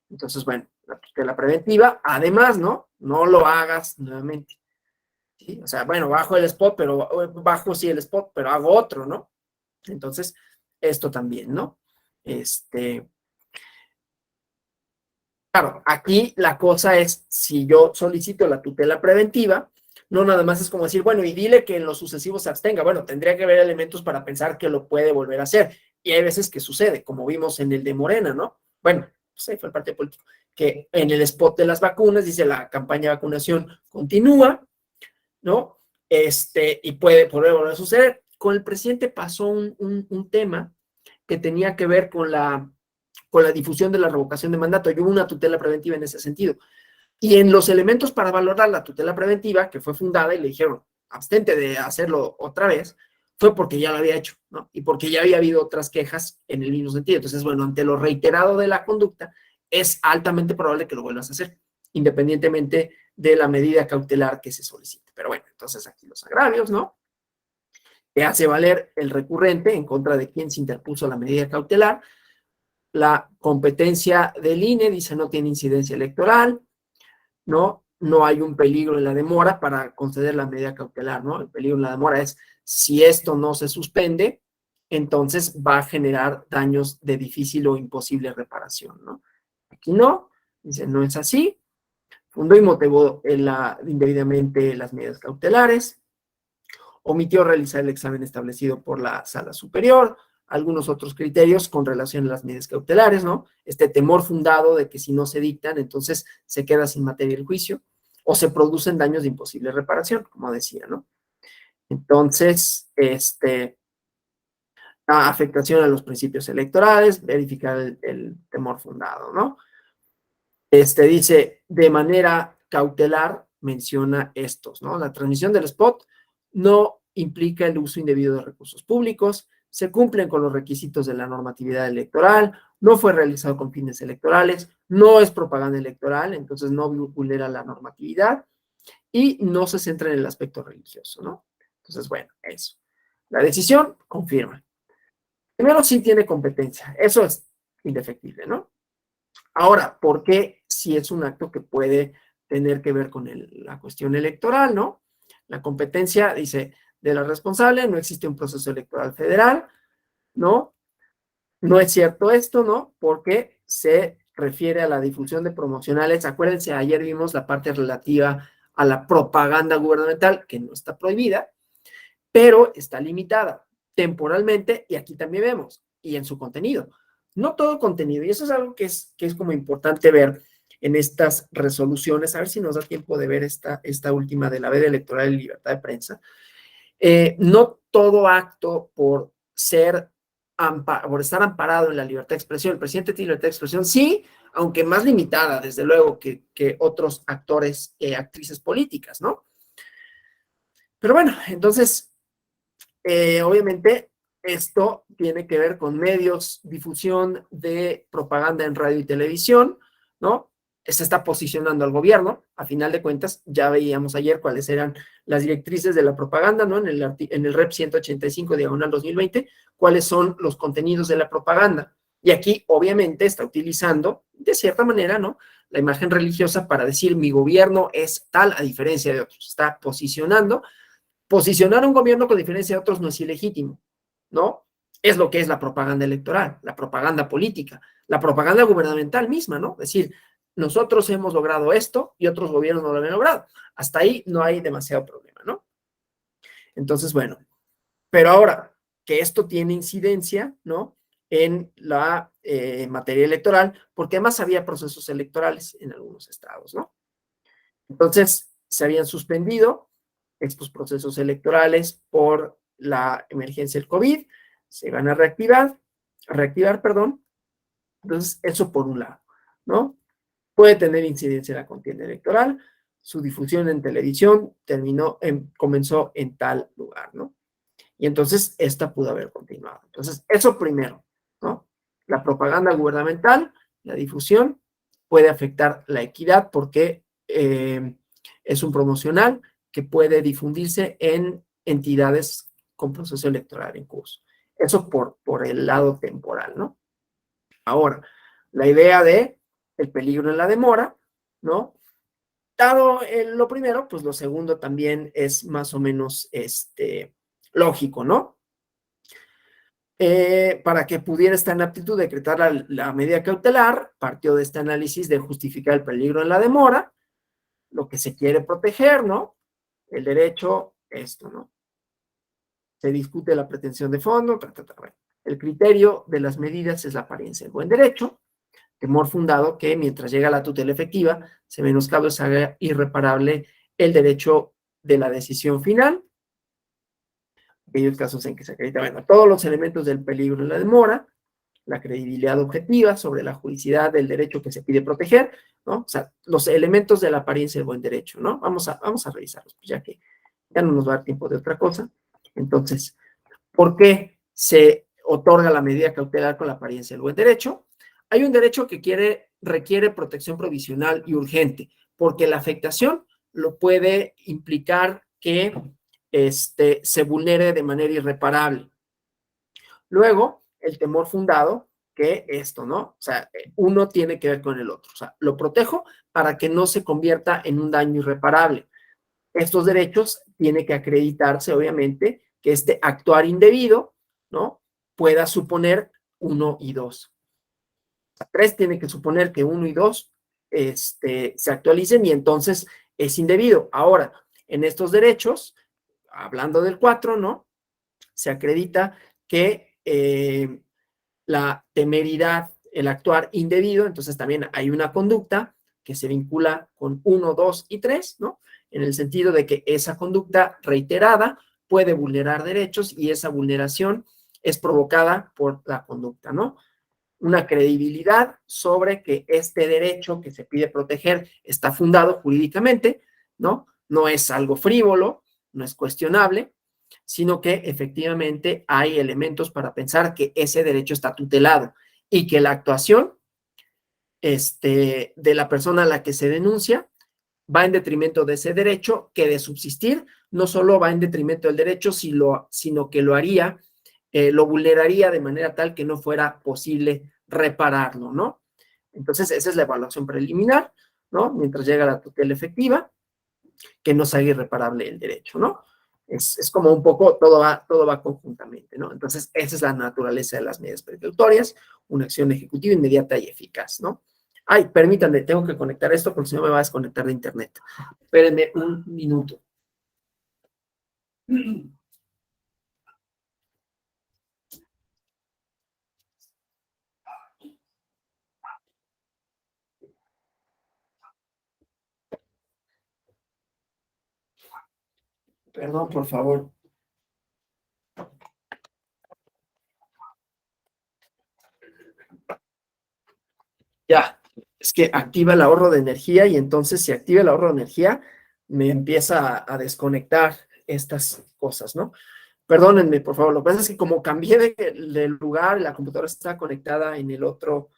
Entonces, bueno, la tutela preventiva, además, ¿no? No lo hagas nuevamente, ¿sí? O sea, bueno, bajo el spot, bajo sí el spot, pero hago otro, ¿no? Entonces, esto también, ¿no? Claro, aquí la cosa es, si yo solicito la tutela preventiva, no nada más es como decir, bueno, y dile que en lo sucesivo se abstenga. Bueno, tendría que haber elementos para pensar que lo puede volver a hacer. Y hay veces que sucede, como vimos en el de Morena, ¿no? Bueno, pues ahí fue el partido político, que en el spot de las vacunas dice la campaña de vacunación continúa, ¿no? Y puede volver a suceder. Con el presidente pasó un tema que tenía que ver con la difusión de la revocación de mandato. Y hubo una tutela preventiva en ese sentido. Y en los elementos para valorar la tutela preventiva, que fue fundada y le dijeron, abstente de hacerlo otra vez, fue porque ya lo había hecho, ¿no? Y porque ya había habido otras quejas en el mismo sentido. Entonces, bueno, ante lo reiterado de la conducta, es altamente probable que lo vuelvas a hacer, independientemente de la medida cautelar que se solicite. Pero bueno, entonces aquí los agravios, ¿no? Que hace valer el recurrente en contra de quien se interpuso la medida cautelar. La competencia del INE dice no tiene incidencia electoral, ¿no? No hay un peligro en la demora para conceder la medida cautelar, ¿no? El peligro en la demora es si esto no se suspende, entonces va a generar daños de difícil o imposible reparación, ¿no? Aquí no, dice, no es así. Fundó y motivó indebidamente las medidas cautelares. Omitió realizar el examen establecido por la sala superior, algunos otros criterios con relación a las medidas cautelares, ¿no? Este temor fundado de que si no se dictan, entonces se queda sin materia el juicio, o se producen daños de imposible reparación, como decía, ¿no? Entonces, la afectación a los principios electorales, verificar el temor fundado, ¿no? Dice, de manera cautelar, menciona estos, ¿no? La transmisión del spot no implica el uso indebido de recursos públicos, se cumplen con los requisitos de la normatividad electoral, no fue realizado con fines electorales, no es propaganda electoral, entonces no vulnera la normatividad y no se centra en el aspecto religioso, ¿no? Entonces, bueno, eso. La decisión confirma. Primero, sí tiene competencia, eso es indefectible, ¿no? Ahora, ¿por qué si es un acto que puede tener que ver con la cuestión electoral, ¿no? La competencia, dice, de la responsable, no existe un proceso electoral federal, ¿no? No es cierto esto, ¿no? Porque se refiere a la difusión de promocionales. Acuérdense, ayer vimos la parte relativa a la propaganda gubernamental, que no está prohibida, pero está limitada temporalmente, y aquí también vemos, y en su contenido. No todo contenido, y eso es algo que es como importante ver en estas resoluciones, a ver si nos da tiempo de ver esta última de la veda electoral y libertad de prensa. No todo acto por estar amparado en la libertad de expresión, el presidente tiene libertad de expresión, sí, aunque más limitada, desde luego, que otros actores, actrices políticas, ¿no? Pero bueno, entonces, obviamente, esto tiene que ver con medios, difusión de propaganda en radio y televisión, ¿no? Se está posicionando al gobierno, a final de cuentas, ya veíamos ayer cuáles eran las directrices de la propaganda, ¿no? En el REP 185/2020, cuáles son los contenidos de la propaganda. Y aquí, obviamente, está utilizando, de cierta manera, ¿no? La imagen religiosa para decir, mi gobierno es tal a diferencia de otros. Está posicionando. Posicionar a un gobierno con diferencia de otros no es ilegítimo, ¿no? Es lo que es la propaganda electoral, la propaganda política, la propaganda gubernamental misma, ¿no? Es decir, nosotros hemos logrado esto y otros gobiernos no lo han logrado. Hasta ahí no hay demasiado problema, ¿no? Entonces, bueno, pero ahora que esto tiene incidencia, ¿no? En la materia electoral, porque además había procesos electorales en algunos estados, ¿no? Entonces, se habían suspendido estos procesos electorales por la emergencia del COVID, se van a reactivar, perdón. Entonces, eso por un lado, ¿no? Puede tener incidencia en la contienda electoral, su difusión en televisión comenzó en tal lugar, ¿no? Y entonces, esta pudo haber continuado. Entonces, eso primero, ¿no? La propaganda gubernamental, la difusión, puede afectar la equidad porque es un promocional que puede difundirse en entidades con proceso electoral en curso. Eso por el lado temporal, ¿no? Ahora, la idea de el peligro en la demora, ¿no? Dado lo primero, pues lo segundo también es más o menos lógico, ¿no? Para que pudiera estar en aptitud de decretar la medida cautelar, partió de este análisis de justificar el peligro en la demora, lo que se quiere proteger, ¿no? El derecho, esto, ¿no? Se discute la pretensión de fondo, bueno. El criterio de las medidas es la apariencia del buen derecho, temor fundado que mientras llega la tutela efectiva, se menoscabe o se haga irreparable el derecho de la decisión final, aquellos casos en que se acredita, bueno, todos los elementos del peligro en la demora, la credibilidad objetiva sobre la juridicidad del derecho que se pide proteger, ¿no? O sea, los elementos de la apariencia del buen derecho, ¿no? Vamos a revisarlos, pues ya que ya no nos va a dar tiempo de otra cosa. Entonces, ¿por qué se otorga la medida cautelar con la apariencia del buen derecho? Hay un derecho que requiere protección provisional y urgente, porque la afectación lo puede implicar que se vulnere de manera irreparable. Luego, el temor fundado, que esto, ¿no? O sea, uno tiene que ver con el otro. O sea, lo protejo para que no se convierta en un daño irreparable. Estos derechos tiene que acreditarse, obviamente, que este actuar indebido, ¿no? Pueda suponer 1 y 2. 3 tiene que suponer que 1 y 2 se actualicen y entonces es indebido. Ahora, en estos derechos, hablando del 4, ¿no? Se acredita que la temeridad, el actuar indebido, entonces también hay una conducta que se vincula con 1, 2 y 3, ¿no? En el sentido de que esa conducta reiterada puede vulnerar derechos y esa vulneración es provocada por la conducta, ¿no? Una credibilidad sobre que este derecho que se pide proteger está fundado jurídicamente, ¿no? No es algo frívolo, no es cuestionable, sino que efectivamente hay elementos para pensar que ese derecho está tutelado y que la actuación de la persona a la que se denuncia va en detrimento de ese derecho, que de subsistir no solo va en detrimento del derecho, sino que lo haría, lo vulneraría de manera tal que no fuera posible repararlo, ¿no? Entonces, esa es la evaluación preliminar, ¿no? Mientras llega la tutela efectiva, que no sea irreparable el derecho, ¿no? Es como un poco, todo va conjuntamente, ¿no? Entonces, esa es la naturaleza de las medidas precautorias, una acción ejecutiva inmediata y eficaz, ¿no? Ay, permítanme, tengo que conectar esto porque si no me va a desconectar de internet. Espérenme un minuto. Perdón, por favor. Ya, es que activa el ahorro de energía y entonces si activa el ahorro de energía, me empieza a desconectar estas cosas, ¿no? Perdónenme, por favor. Lo que pasa es que como cambié de lugar, la computadora está conectada en el otro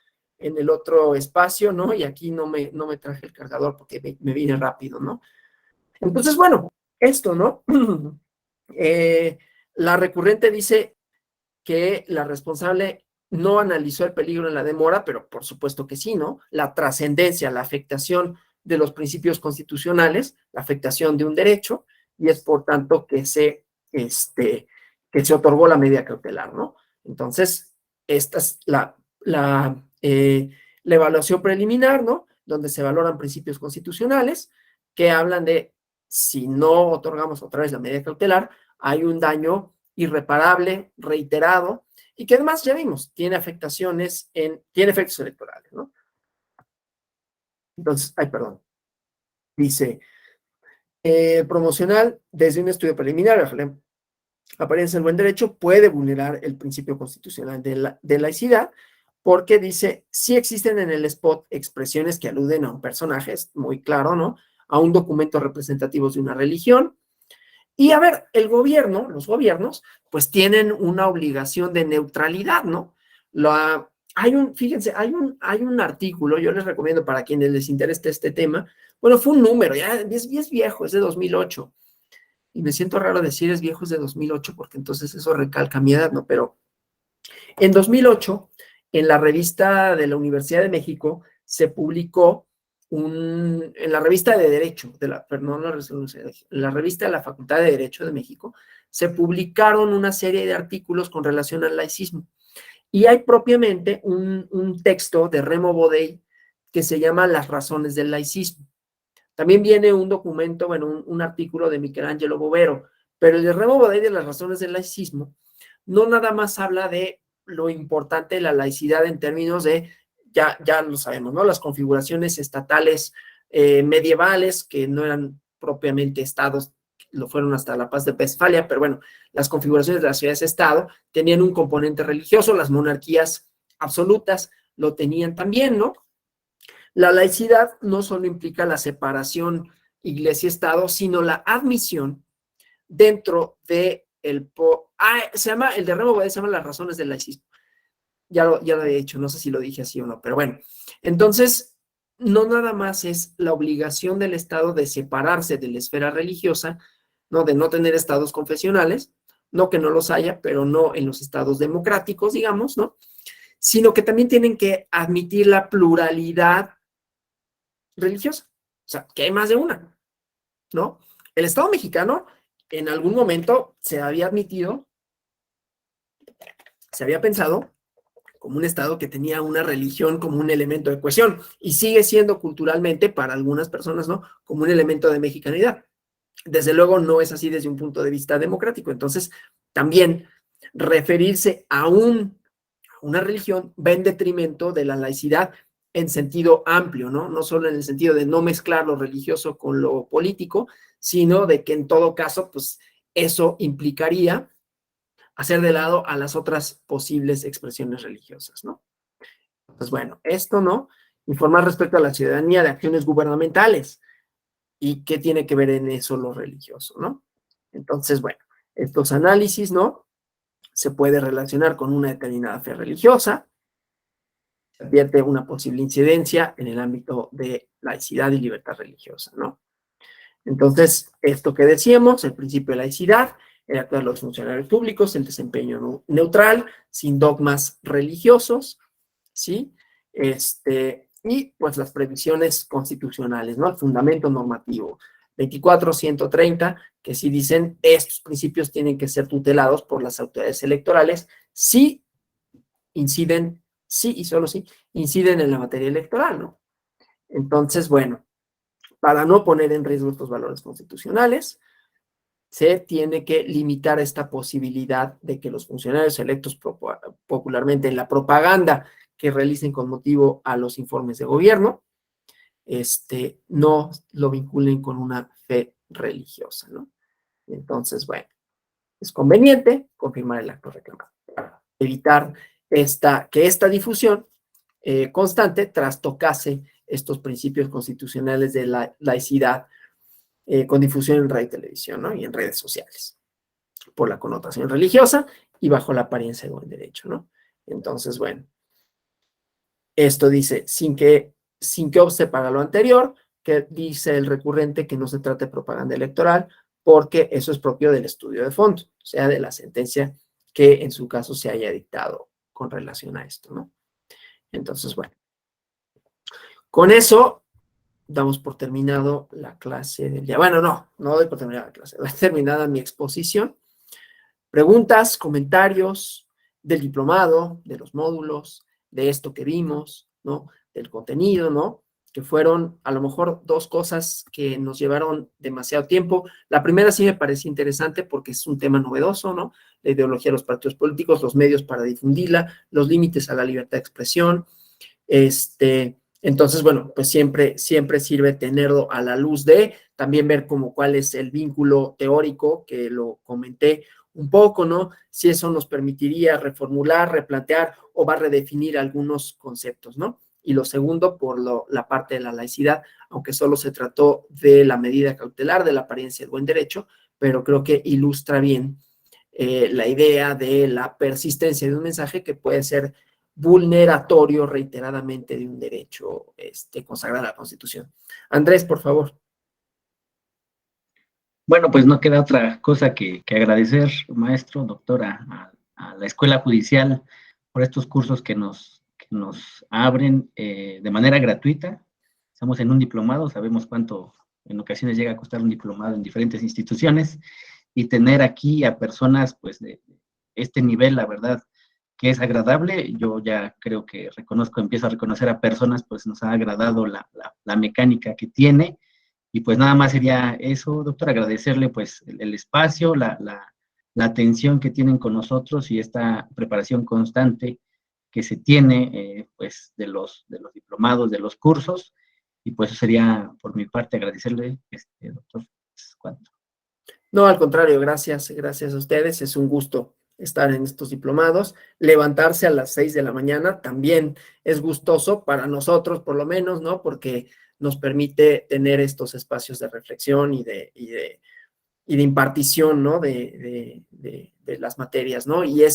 espacio, ¿no? Y aquí no me traje el cargador porque me vine rápido, ¿no? Entonces, bueno, esto, ¿no? La recurrente dice que la responsable no analizó el peligro en la demora, pero por supuesto que sí, ¿no? La trascendencia, la afectación de los principios constitucionales, la afectación de un derecho, y es por tanto que se otorgó la medida cautelar, ¿no? Entonces, esta es la evaluación preliminar, ¿no? Donde se valoran principios constitucionales que hablan de si no otorgamos otra vez la medida cautelar, hay un daño irreparable, reiterado, y que además ya vimos, tiene tiene efectos electorales, ¿no? Entonces, dice, promocional, desde un estudio preliminar, apariencia del buen derecho, puede vulnerar el principio constitucional de laicidad, porque dice, sí existen en el spot expresiones que aluden a un personaje, es muy claro, ¿no? A un documento representativo de una religión. Y a ver, los gobiernos, pues tienen una obligación de neutralidad, ¿no? Fíjense, hay un artículo, yo les recomiendo para quienes les interese este tema, bueno, fue un número, ya es viejo, es de 2008, y me siento raro decir es viejo, es de 2008, porque entonces eso recalca mi edad, ¿no? Pero en 2008, en la revista de la Universidad de México, se publicó en la revista de Derecho, en la revista de la Facultad de Derecho de México, se publicaron una serie de artículos con relación al laicismo. Y hay propiamente un texto de Remo Bodey que se llama Las razones del laicismo. También viene un documento, bueno, un artículo de Michelangelo Bovero, pero el de Remo Bodey de las razones del laicismo no nada más habla de lo importante de la laicidad en términos de, ya lo sabemos, ¿no? Las configuraciones estatales medievales, que no eran propiamente estados, lo fueron hasta la Paz de Westfalia, pero bueno, las configuraciones de las ciudades-estado tenían un componente religioso, las monarquías absolutas lo tenían también, ¿no? La laicidad no solo implica la separación iglesia-estado, sino la admisión dentro de el de Remo Bodey se llama Las razones del laicismo. Ya lo he hecho, no sé si lo dije así o no, pero bueno. Entonces, no nada más es la obligación del Estado de separarse de la esfera religiosa, ¿no? De no tener estados confesionales, no que no los haya, pero no en los estados democráticos, digamos, ¿no? Sino que también tienen que admitir la pluralidad religiosa. O sea, que hay más de una, ¿no? El Estado mexicano en algún momento se había admitido, se había pensado como un Estado que tenía una religión como un elemento de cohesión, y sigue siendo culturalmente, para algunas personas, ¿no?, como un elemento de mexicanidad. Desde luego no es así desde un punto de vista democrático. Entonces, también referirse a una religión va en detrimento de la laicidad en sentido amplio, ¿no? No solo en el sentido de no mezclar lo religioso con lo político, sino de que en todo caso, pues eso implicaría hacer de lado a las otras posibles expresiones religiosas, ¿no? Pues bueno, esto, ¿no? Informar respecto a la ciudadanía de acciones gubernamentales y qué tiene que ver en eso lo religioso, ¿no? Entonces, bueno, estos análisis, ¿no?, se puede relacionar con una determinada fe religiosa, se advierte una posible incidencia en el ámbito de laicidad y libertad religiosa, ¿no? Entonces, esto que decíamos, el principio de laicidad, el actuar de los funcionarios públicos, el desempeño neutral, sin dogmas religiosos, ¿sí? Y pues las previsiones constitucionales, ¿no? El fundamento normativo. 24.130, que sí dicen estos principios tienen que ser tutelados por las autoridades electorales si inciden, sí y solo si inciden en la materia electoral, ¿no? Entonces, bueno, para no poner en riesgo estos valores constitucionales, se tiene que limitar esta posibilidad de que los funcionarios electos popularmente en la propaganda que realicen con motivo a los informes de gobierno, no lo vinculen con una fe religiosa, ¿no? Entonces, bueno, es conveniente confirmar el acto reclamado para evitar que esta difusión constante trastocase estos principios constitucionales de la laicidad con difusión en radio y televisión, ¿no?, y en redes sociales, por la connotación religiosa y bajo la apariencia de buen derecho, ¿no? Entonces, bueno, esto dice, sin que obste para lo anterior, que dice el recurrente que no se trate de propaganda electoral, porque eso es propio del estudio de fondo, o sea, de la sentencia que en su caso se haya dictado con relación a esto, ¿no? Entonces, bueno, con eso damos por terminado la clase del día. Bueno, no doy por terminada la clase, doy terminada mi exposición. Preguntas, comentarios del diplomado, de los módulos, de esto que vimos, ¿no?, del contenido, ¿no?, que fueron a lo mejor dos cosas que nos llevaron demasiado tiempo. La primera sí me parece interesante porque es un tema novedoso, ¿no?, la ideología de los partidos políticos, los medios para difundirla, los límites a la libertad de expresión. Entonces, bueno, pues siempre sirve tenerlo a la luz de, también ver como cuál es el vínculo teórico, que lo comenté un poco, ¿no? Si eso nos permitiría reformular, replantear o va a redefinir algunos conceptos, ¿no? Y lo segundo, por la parte de la laicidad, aunque solo se trató de la medida cautelar, de la apariencia del buen derecho, pero creo que ilustra bien la idea de la persistencia de un mensaje que puede ser vulneratorio reiteradamente de un derecho consagrado en la Constitución. Andrés, por favor. Bueno, pues no queda otra cosa que agradecer, maestro, doctora, a la Escuela Judicial por estos cursos que nos abren de manera gratuita. Estamos en un diplomado, sabemos cuánto en ocasiones llega a costar un diplomado en diferentes instituciones, y tener aquí a personas pues de este nivel, la verdad, que es agradable. Yo ya creo que empiezo a reconocer a personas, pues nos ha agradado la mecánica que tiene. Y pues nada más sería eso, doctor, agradecerle pues el espacio, la atención que tienen con nosotros y esta preparación constante que se tiene pues de los diplomados, de los cursos. Y pues eso sería por mi parte agradecerle, doctor. ¿Cuánto? No, al contrario, gracias a ustedes. Es un gusto estar en estos diplomados. Levantarse a las 6 de la mañana también es gustoso para nosotros, por lo menos, ¿no? Porque nos permite tener estos espacios de reflexión y de impartición, ¿no?, de las materias, ¿no? Y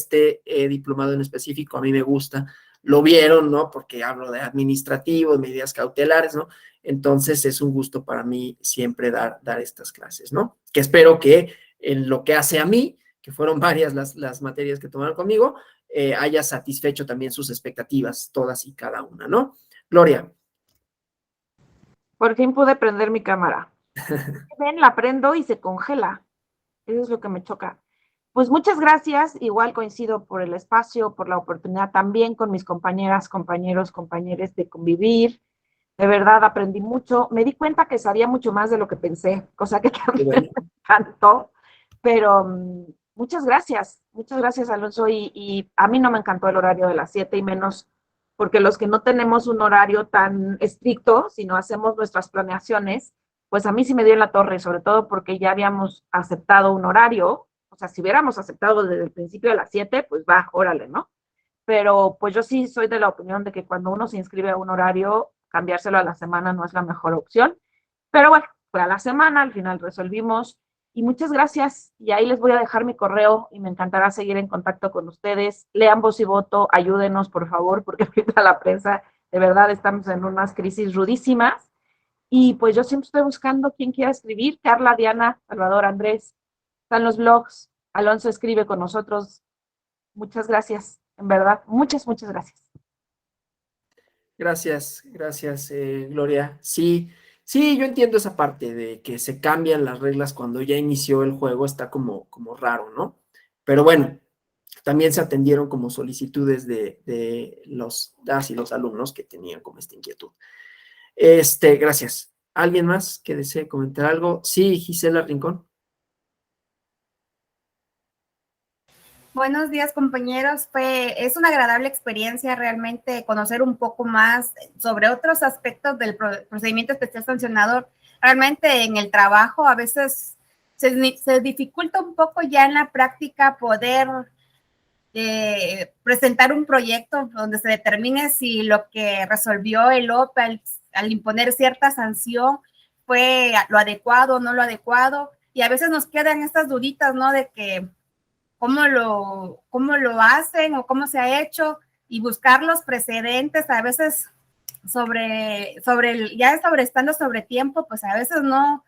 diplomado en específico a mí me gusta. Lo vieron, ¿no?, porque hablo de administrativo, de medidas cautelares, ¿no? Entonces es un gusto para mí siempre dar estas clases, ¿no? Que espero que en lo que hace a mí, que fueron varias las materias que tomaron conmigo, haya satisfecho también sus expectativas, todas y cada una, ¿no? Gloria. Por fin pude prender mi cámara. Ven, la prendo y se congela. Eso es lo que me choca. pues muchas gracias, igual coincido por el espacio, por la oportunidad también con mis compañeras, compañeros, compañeras de convivir. De verdad aprendí mucho, me di cuenta que sabía mucho más de lo que pensé, cosa que Qué también bueno. me encantó, pero muchas gracias Alonso, y a mí no me encantó el horario de las 7 y menos porque los que no tenemos un horario tan estricto, sino hacemos nuestras planeaciones, pues a mí sí me dio en la torre, sobre todo porque ya habíamos aceptado un horario, o sea, si hubiéramos aceptado desde el principio de las 7, pues va, órale, ¿no? Pero pues yo sí soy de la opinión de que cuando uno se inscribe a un horario, cambiárselo a la semana no es la mejor opción. Pero bueno, fue a la semana, al final resolvimos. Y muchas gracias. Y ahí les voy a dejar mi correo y me encantará seguir en contacto con ustedes. Lean Voz y Voto, ayúdenos, por favor, porque ahorita la prensa, de verdad, estamos en unas crisis rudísimas. Y pues yo siempre estoy buscando quién quiera escribir. Carla, Diana, Salvador, Andrés. Están los blogs. Alonso escribe con nosotros. Muchas gracias, en verdad. Muchas gracias. Gracias, Gloria. Sí, sí, yo entiendo esa parte de que se cambian las reglas cuando ya inició el juego, está como raro, ¿no? Pero bueno, también se atendieron como solicitudes de las y los alumnos que tenían como esta inquietud. Gracias. ¿Alguien más que desee comentar algo? Sí, Gisela Rincón. Buenos días, compañeros. Es una agradable experiencia realmente conocer un poco más sobre otros aspectos del procedimiento especial sancionador. Realmente en el trabajo a veces se dificulta un poco ya en la práctica poder presentar un proyecto donde se determine si lo que resolvió el OPE al imponer cierta sanción fue lo adecuado o no lo adecuado. Y a veces nos quedan estas duditas, ¿no? De que cómo lo hacen o cómo se ha hecho, y buscar los precedentes a veces estando sobre tiempo, pues a veces no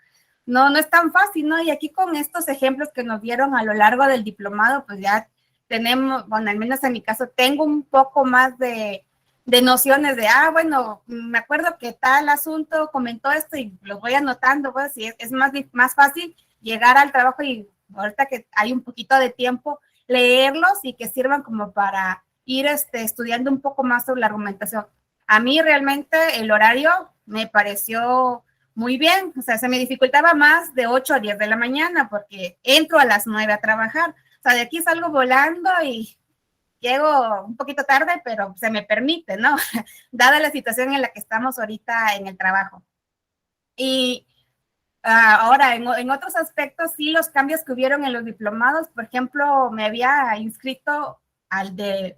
es tan fácil, ¿no? Y aquí con estos ejemplos que nos dieron a lo largo del diplomado, pues ya tenemos, bueno, al menos en mi caso, tengo un poco más de nociones de, bueno, me acuerdo que tal asunto comentó esto y lo voy anotando, pues, y es más fácil llegar al trabajo y ahorita que hay un poquito de tiempo, leerlos y que sirvan como para ir estudiando un poco más sobre la argumentación. A mí realmente el horario me pareció muy bien, o sea, se me dificultaba más de 8 a 10 de la mañana porque entro a las 9 a trabajar, o sea, de aquí salgo volando y llego un poquito tarde, pero se me permite, ¿no? Dada la situación en la que estamos ahorita en el trabajo. Y ahora, en otros aspectos, sí, los cambios que hubieron en los diplomados, por ejemplo, me había inscrito el de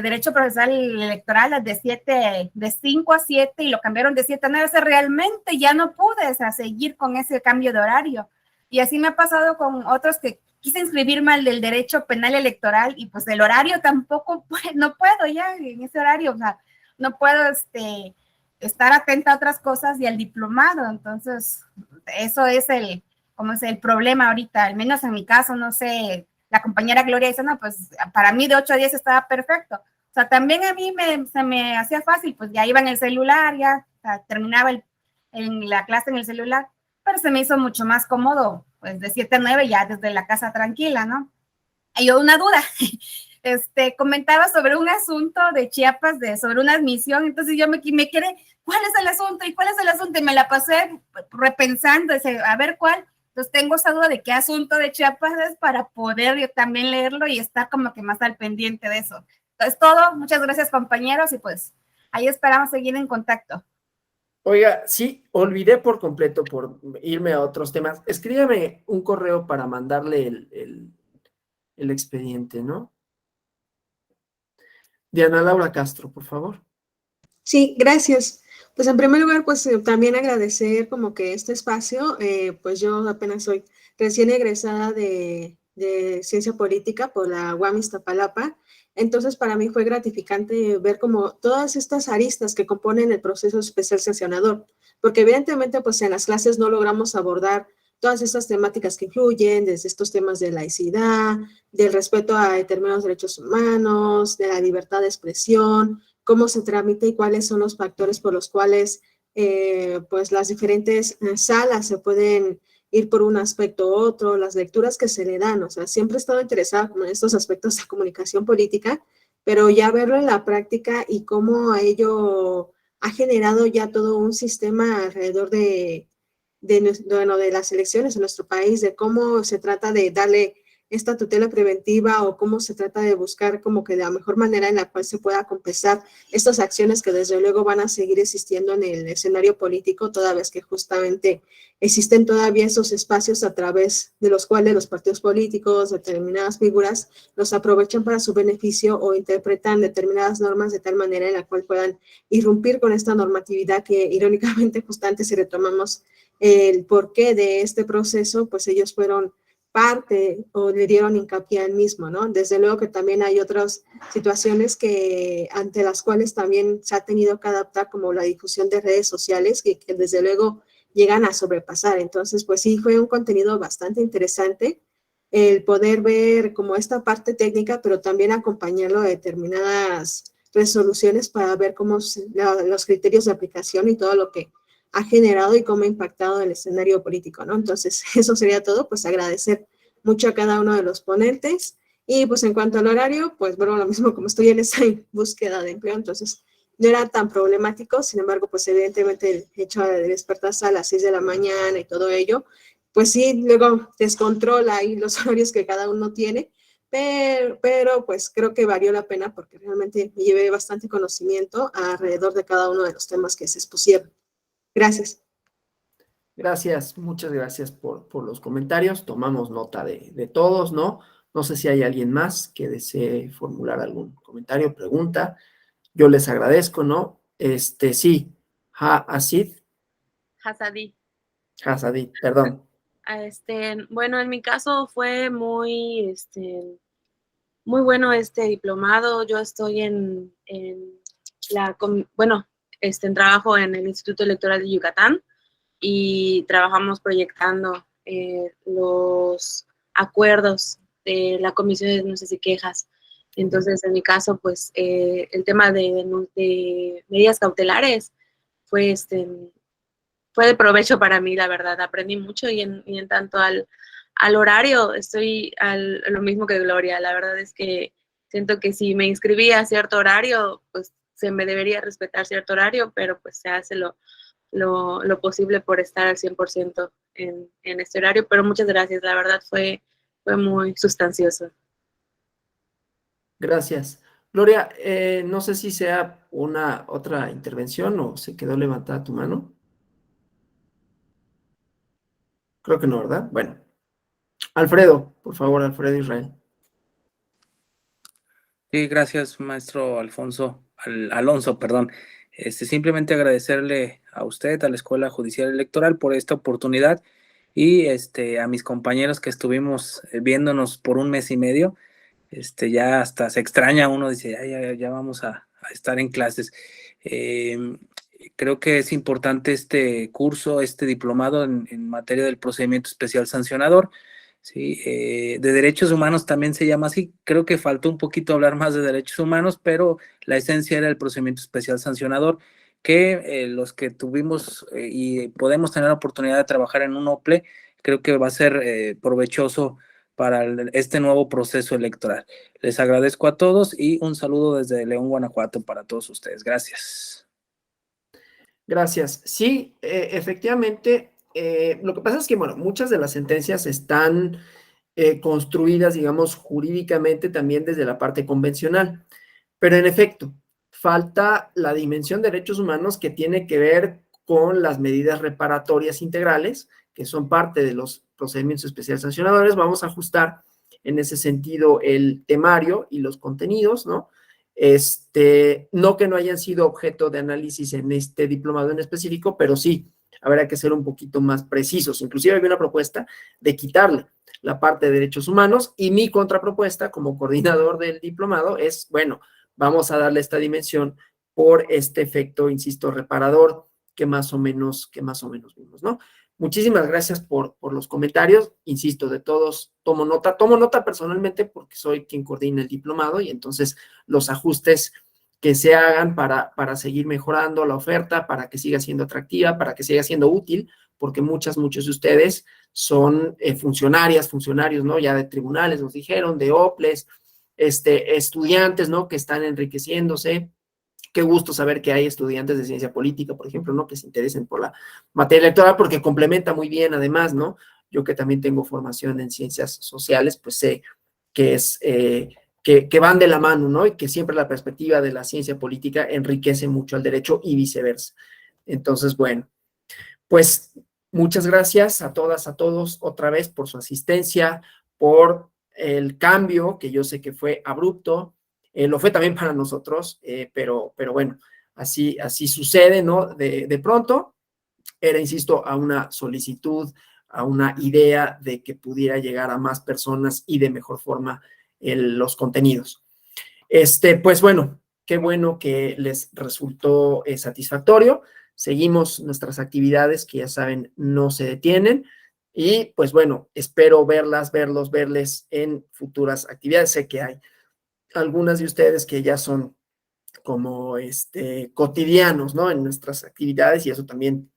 Derecho Procesal Electoral de 5 a 7 y lo cambiaron de 7 a 9. O sea, realmente ya no pude, o sea, seguir con ese cambio de horario. Y así me ha pasado con otros que quise inscribirme al del Derecho Penal Electoral y pues el horario tampoco, no puedo ya en ese horario, o sea, no puedo estar atenta a otras cosas y al diplomado. Entonces, eso es el problema ahorita, al menos en mi caso, no sé, la compañera Gloria dice, no, pues para mí de 8 a 10 estaba perfecto. O sea, también a mí se me hacía fácil, pues ya iba en el celular, ya o sea, terminaba en la clase en el celular, pero se me hizo mucho más cómodo, pues de 7 a 9 ya desde la casa tranquila, ¿no? Y yo una duda, comentaba sobre un asunto de Chiapas, sobre una admisión, entonces yo me quedé, ¿cuál es el asunto? ¿Y cuál es el asunto? Y me la pasé repensando, a ver cuál. Entonces tengo esa duda de qué asunto de Chiapas es para poder yo también leerlo y estar como que más al pendiente de eso. Entonces todo, muchas gracias compañeros y pues ahí esperamos seguir en contacto. Oiga, sí, olvidé por completo por irme a otros temas. Escríbame un correo para mandarle el expediente, ¿no? Diana Laura Castro, por favor. Sí, gracias. Pues en primer lugar, pues también agradecer como que este espacio, pues yo apenas soy recién egresada de Ciencia Política por la UAM Iztapalapa, entonces para mí fue gratificante ver como todas estas aristas que componen el proceso especial sancionador, porque evidentemente pues en las clases no logramos abordar todas estas temáticas que influyen, desde estos temas de laicidad, del respeto a determinados derechos humanos, de la libertad de expresión, cómo se tramita y cuáles son los factores por los cuales pues las diferentes salas se pueden ir por un aspecto u otro, las lecturas que se le dan, o sea, siempre he estado interesada como en estos aspectos de comunicación política, pero ya verlo en la práctica y cómo ello ha generado ya todo un sistema alrededor bueno, de las elecciones en nuestro país, de cómo se trata de darle esta tutela preventiva o cómo se trata de buscar como que de la mejor manera en la cual se pueda compensar estas acciones que desde luego van a seguir existiendo en el escenario político, toda vez que justamente existen todavía esos espacios a través de los cuales los partidos políticos, determinadas figuras, los aprovechan para su beneficio o interpretan determinadas normas de tal manera en la cual puedan irrumpir con esta normatividad que irónicamente justo antes si retomamos el porqué de este proceso, pues ellos fueron parte o le dieron hincapié al mismo, ¿no? Desde luego que también hay otras situaciones que ante las cuales también se ha tenido que adaptar, como la difusión de redes sociales, que desde luego llegan a sobrepasar. Entonces, pues sí, fue un contenido bastante interesante el poder ver como esta parte técnica, pero también acompañarlo de determinadas resoluciones para ver cómo los criterios de aplicación y todo lo que ha generado y cómo ha impactado el escenario político, ¿no? Entonces, eso sería todo, pues agradecer mucho a cada uno de los ponentes. Y pues en cuanto al horario, pues bueno, lo mismo como estoy en esa búsqueda de empleo, entonces no era tan problemático, sin embargo, pues evidentemente el hecho de despertarse a las 6 de la mañana y todo ello, pues sí, luego descontrola ahí los horarios que cada uno tiene, pero pues creo que valió la pena porque realmente me llevé bastante conocimiento alrededor de cada uno de los temas que se expusieron. Gracias. Gracias, muchas gracias por los comentarios. Tomamos nota de todos, ¿no? No sé si hay alguien más que desee formular algún comentario, pregunta. Yo les agradezco, ¿no? Sí, Hasid, Hasadí. perdón. Bueno, en mi caso fue muy bueno este diplomado. Yo estoy trabajo en el Instituto Electoral de Yucatán y trabajamos proyectando los acuerdos de la Comisión de Denuncias y Quejas. Entonces, en mi caso, pues, el tema de medidas cautelares fue, fue de provecho para mí, la verdad. Aprendí mucho y en tanto al horario, estoy lo mismo que Gloria. La verdad es que siento que si me inscribí a cierto horario, pues se me debería respetar cierto horario, pero pues se hace lo posible por estar al 100% en este horario. Pero muchas gracias, la verdad fue muy sustancioso. Gracias. Gloria, no sé si sea una otra intervención o se quedó levantada tu mano. Creo que no, ¿verdad? Bueno. Alfredo, por favor, Alfredo Israel. Sí, gracias, maestro Alonso, perdón. Simplemente agradecerle a usted, a la Escuela Judicial Electoral, por esta oportunidad y a mis compañeros que estuvimos viéndonos por un mes y medio. Ya hasta se extraña uno, dice, ya vamos a estar en clases. Creo que es importante este curso, este diplomado en materia del procedimiento especial sancionador. Sí, de derechos humanos también se llama así. Creo que faltó un poquito hablar más de derechos humanos, pero la esencia era el procedimiento especial sancionador, que los que tuvimos y podemos tener la oportunidad de trabajar en un OPLE, creo que va a ser provechoso para este nuevo proceso electoral. Les agradezco a todos y un saludo desde León, Guanajuato para todos ustedes. Gracias. Gracias. Sí, efectivamente, lo que pasa es que, bueno, muchas de las sentencias están construidas, digamos, jurídicamente también desde la parte convencional, pero en efecto, falta la dimensión de derechos humanos que tiene que ver con las medidas reparatorias integrales, que son parte de los procedimientos especiales sancionadores. Vamos a ajustar en ese sentido el temario y los contenidos, ¿no? No que no hayan sido objeto de análisis en este diplomado en específico, pero sí, habrá que ser un poquito más precisos. Inclusive hay una propuesta de quitarle la parte de derechos humanos y mi contrapropuesta como coordinador del diplomado es, bueno, vamos a darle esta dimensión por este efecto, insisto, reparador que más o menos vimos, ¿no? Muchísimas gracias por los comentarios. Insisto, de todos tomo nota personalmente porque soy quien coordina el diplomado y entonces los ajustes que se hagan para seguir mejorando la oferta, para que siga siendo atractiva, para que siga siendo útil, porque muchos de ustedes son funcionarios, ¿no? Ya de tribunales, nos dijeron, de OPLES, estudiantes, ¿no? Que están enriqueciéndose. Qué gusto saber que hay estudiantes de ciencia política, por ejemplo, ¿no? Que se interesen por la materia electoral, porque complementa muy bien, además, ¿no? Yo que también tengo formación en ciencias sociales, pues sé que es, que van de la mano, ¿no? Y que siempre la perspectiva de la ciencia política enriquece mucho al derecho y viceversa. Entonces, bueno, pues muchas gracias a todas, a todos, otra vez por su asistencia, por el cambio, que yo sé que fue abrupto, lo fue también para nosotros, pero bueno, así sucede, ¿no? De pronto, era, insisto, a una solicitud, a una idea de que pudiera llegar a más personas y de mejor forma los contenidos. Pues bueno, qué bueno que les resultó satisfactorio. Seguimos nuestras actividades que ya saben no se detienen y pues bueno, espero verles en futuras actividades. Sé que hay algunas de ustedes que ya son como cotidianos, ¿no? En nuestras actividades y eso también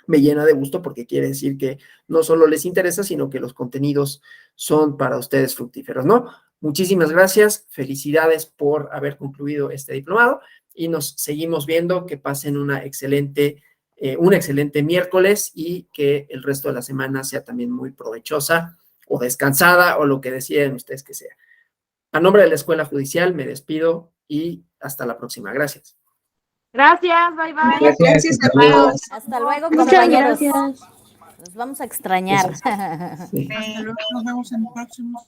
me llena de gusto porque quiere decir que no solo les interesa, sino que los contenidos son para ustedes fructíferos, ¿no? Muchísimas gracias, felicidades por haber concluido este diplomado y nos seguimos viendo, que pasen un excelente miércoles y que el resto de la semana sea también muy provechosa o descansada o lo que deciden ustedes que sea. A nombre de la Escuela Judicial me despido y hasta la próxima. Gracias. Gracias, bye bye. Gracias a todos. Hasta luego, Muchas compañeros. gracias. Nos vamos a extrañar. Sí. Hasta luego, nos vemos en el próximo.